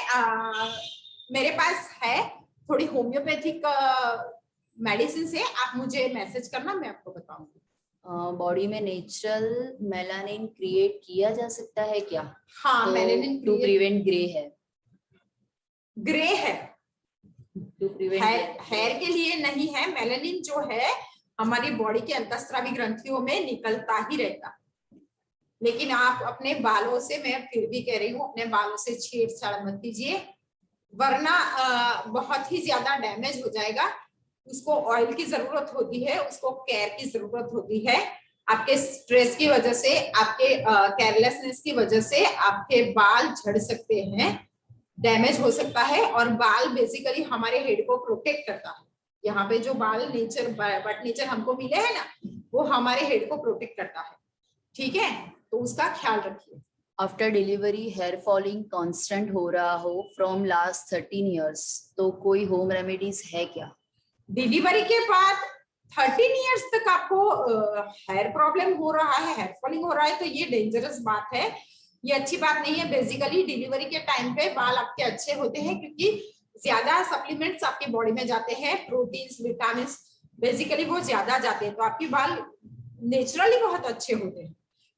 मेरे पास है थोड़ी होम्योपैथिक मेडिसिन से, आप मुझे मैसेज करना, मैं आपको बताऊंगी। बॉडी में नेचुरल मेलानिन क्रिएट किया जा सकता है क्या? हाँ, तो मेलानिन टू प्रिवेंट ग्रे है, टू प्रिवेंट हेयर के लिए नहीं है। मेलानिन जो है हमारी बॉडी के अंतःस्रावी ग्रंथियों में निकलता ही रहता, लेकिन आप अपने बालों से, मैं फिर भी कह रही हूँ, अपने बालों से छेड़छाड़ मत कीजिए, वरना बहुत ही ज्यादा डैमेज हो जाएगा। उसको ऑयल की जरूरत होती है, उसको केयर की जरूरत होती है। आपके स्ट्रेस की वजह से, आपके केयरलेसनेस की वजह से आपके बाल झड़ सकते हैं, डैमेज हो सकता है। और बाल बेसिकली हमारे हेड को प्रोटेक्ट करता है। यहाँ पे जो बाल नेचर, बट नेचर हमको मिले हैं ना, वो हमारे हेड को प्रोटेक्ट करता है, ठीक है, तो उसका ख्याल रखिए। After delivery hair falling constant हो रहा हो फ्रॉम लास्ट 13 इयर्स, तो कोई होम रेमेडीज है क्या? डिलीवरी के बाद 13 इयर्स तक आपको हेयर प्रॉब्लम हो रहा है, हेयर फॉलिंग हो रहा है, तो ये डेंजरस बात है, ये अच्छी बात नहीं है। बेसिकली डिलीवरी के टाइम पे बाल आपके अच्छे होते हैं, क्योंकि ज्यादा सप्लीमेंट्स आपकी बॉडी में जाते हैं, प्रोटीन्स, विटामिन, बेसिकली वो ज्यादा जाते हैं, तो आपके बाल नेचुरली बहुत अच्छे होते हैं।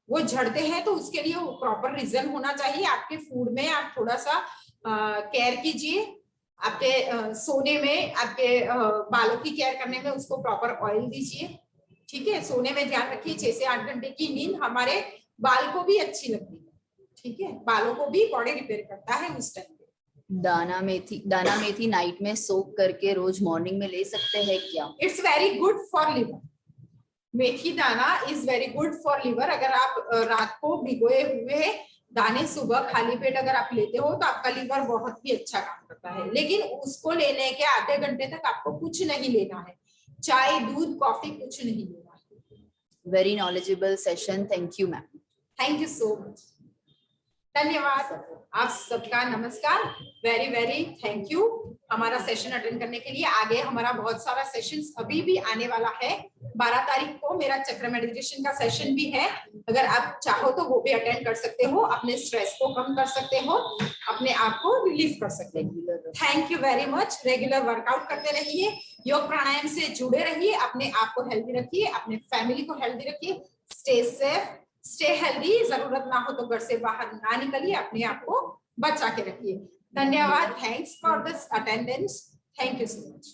वो झड़ते हैं तो उसके लिए प्रॉपर रीजन होना चाहिए। आपके फूड में आप थोड़ा सा केयर कीजिए, आपके सोने में, आपके बालों की केयर करने में उसको प्रॉपर ऑयल दीजिए, ठीक है। सोने में ध्यान रखिए, 6 से 8 घंटे की नींद हमारे बाल को भी अच्छी लगती है, ठीक है, बालों को भी बॉडी रिपेयर करता है उस टाइम पे। दाना मेथी नाइट में सोक करके रोज मॉर्निंग में ले सकते हैं क्या? It's very good for liver. Methi dana is very good for liver. अगर आप रात को भिगोए हुए दाने सुबह खाली पेट अगर आप लेते हो तो आपका लिवर बहुत ही अच्छा काम करता है, लेकिन उसको लेने के आधे घंटे तक आपको कुछ नहीं लेना है, चाय, दूध, कॉफी कुछ नहीं लेना है। Very knowledgeable session, thank you ma'am. Thank you so much, धन्यवाद। आप सबका नमस्कार, वेरी वेरी थैंक यू हमारा सेशन अटेंड करने के लिए। आगे हमारा बहुत सारा सेशंस अभी भी आने वाला है। 12 तारीख को मेरा चक्र मेडिटेशन का सेशन भी है, अगर आप चाहो तो वो भी अटेंड कर सकते हो, अपने स्ट्रेस को कम कर सकते हो, अपने आप को रिलीफ कर सकते हो। Thank you very much. Regular workout करते रहिए, योग प्राणायाम से जुड़े रहिए, अपने आप को हेल्दी रखिए, अपने फैमिली को हेल्दी रखिए, स्टे सेफ, स्टे हेल्दी। जरूरत ना हो तो घर से बाहर ना निकलिए, अपने आप को बचा के रखिए। धन्यवाद, thanks for this attendance, thank you so much.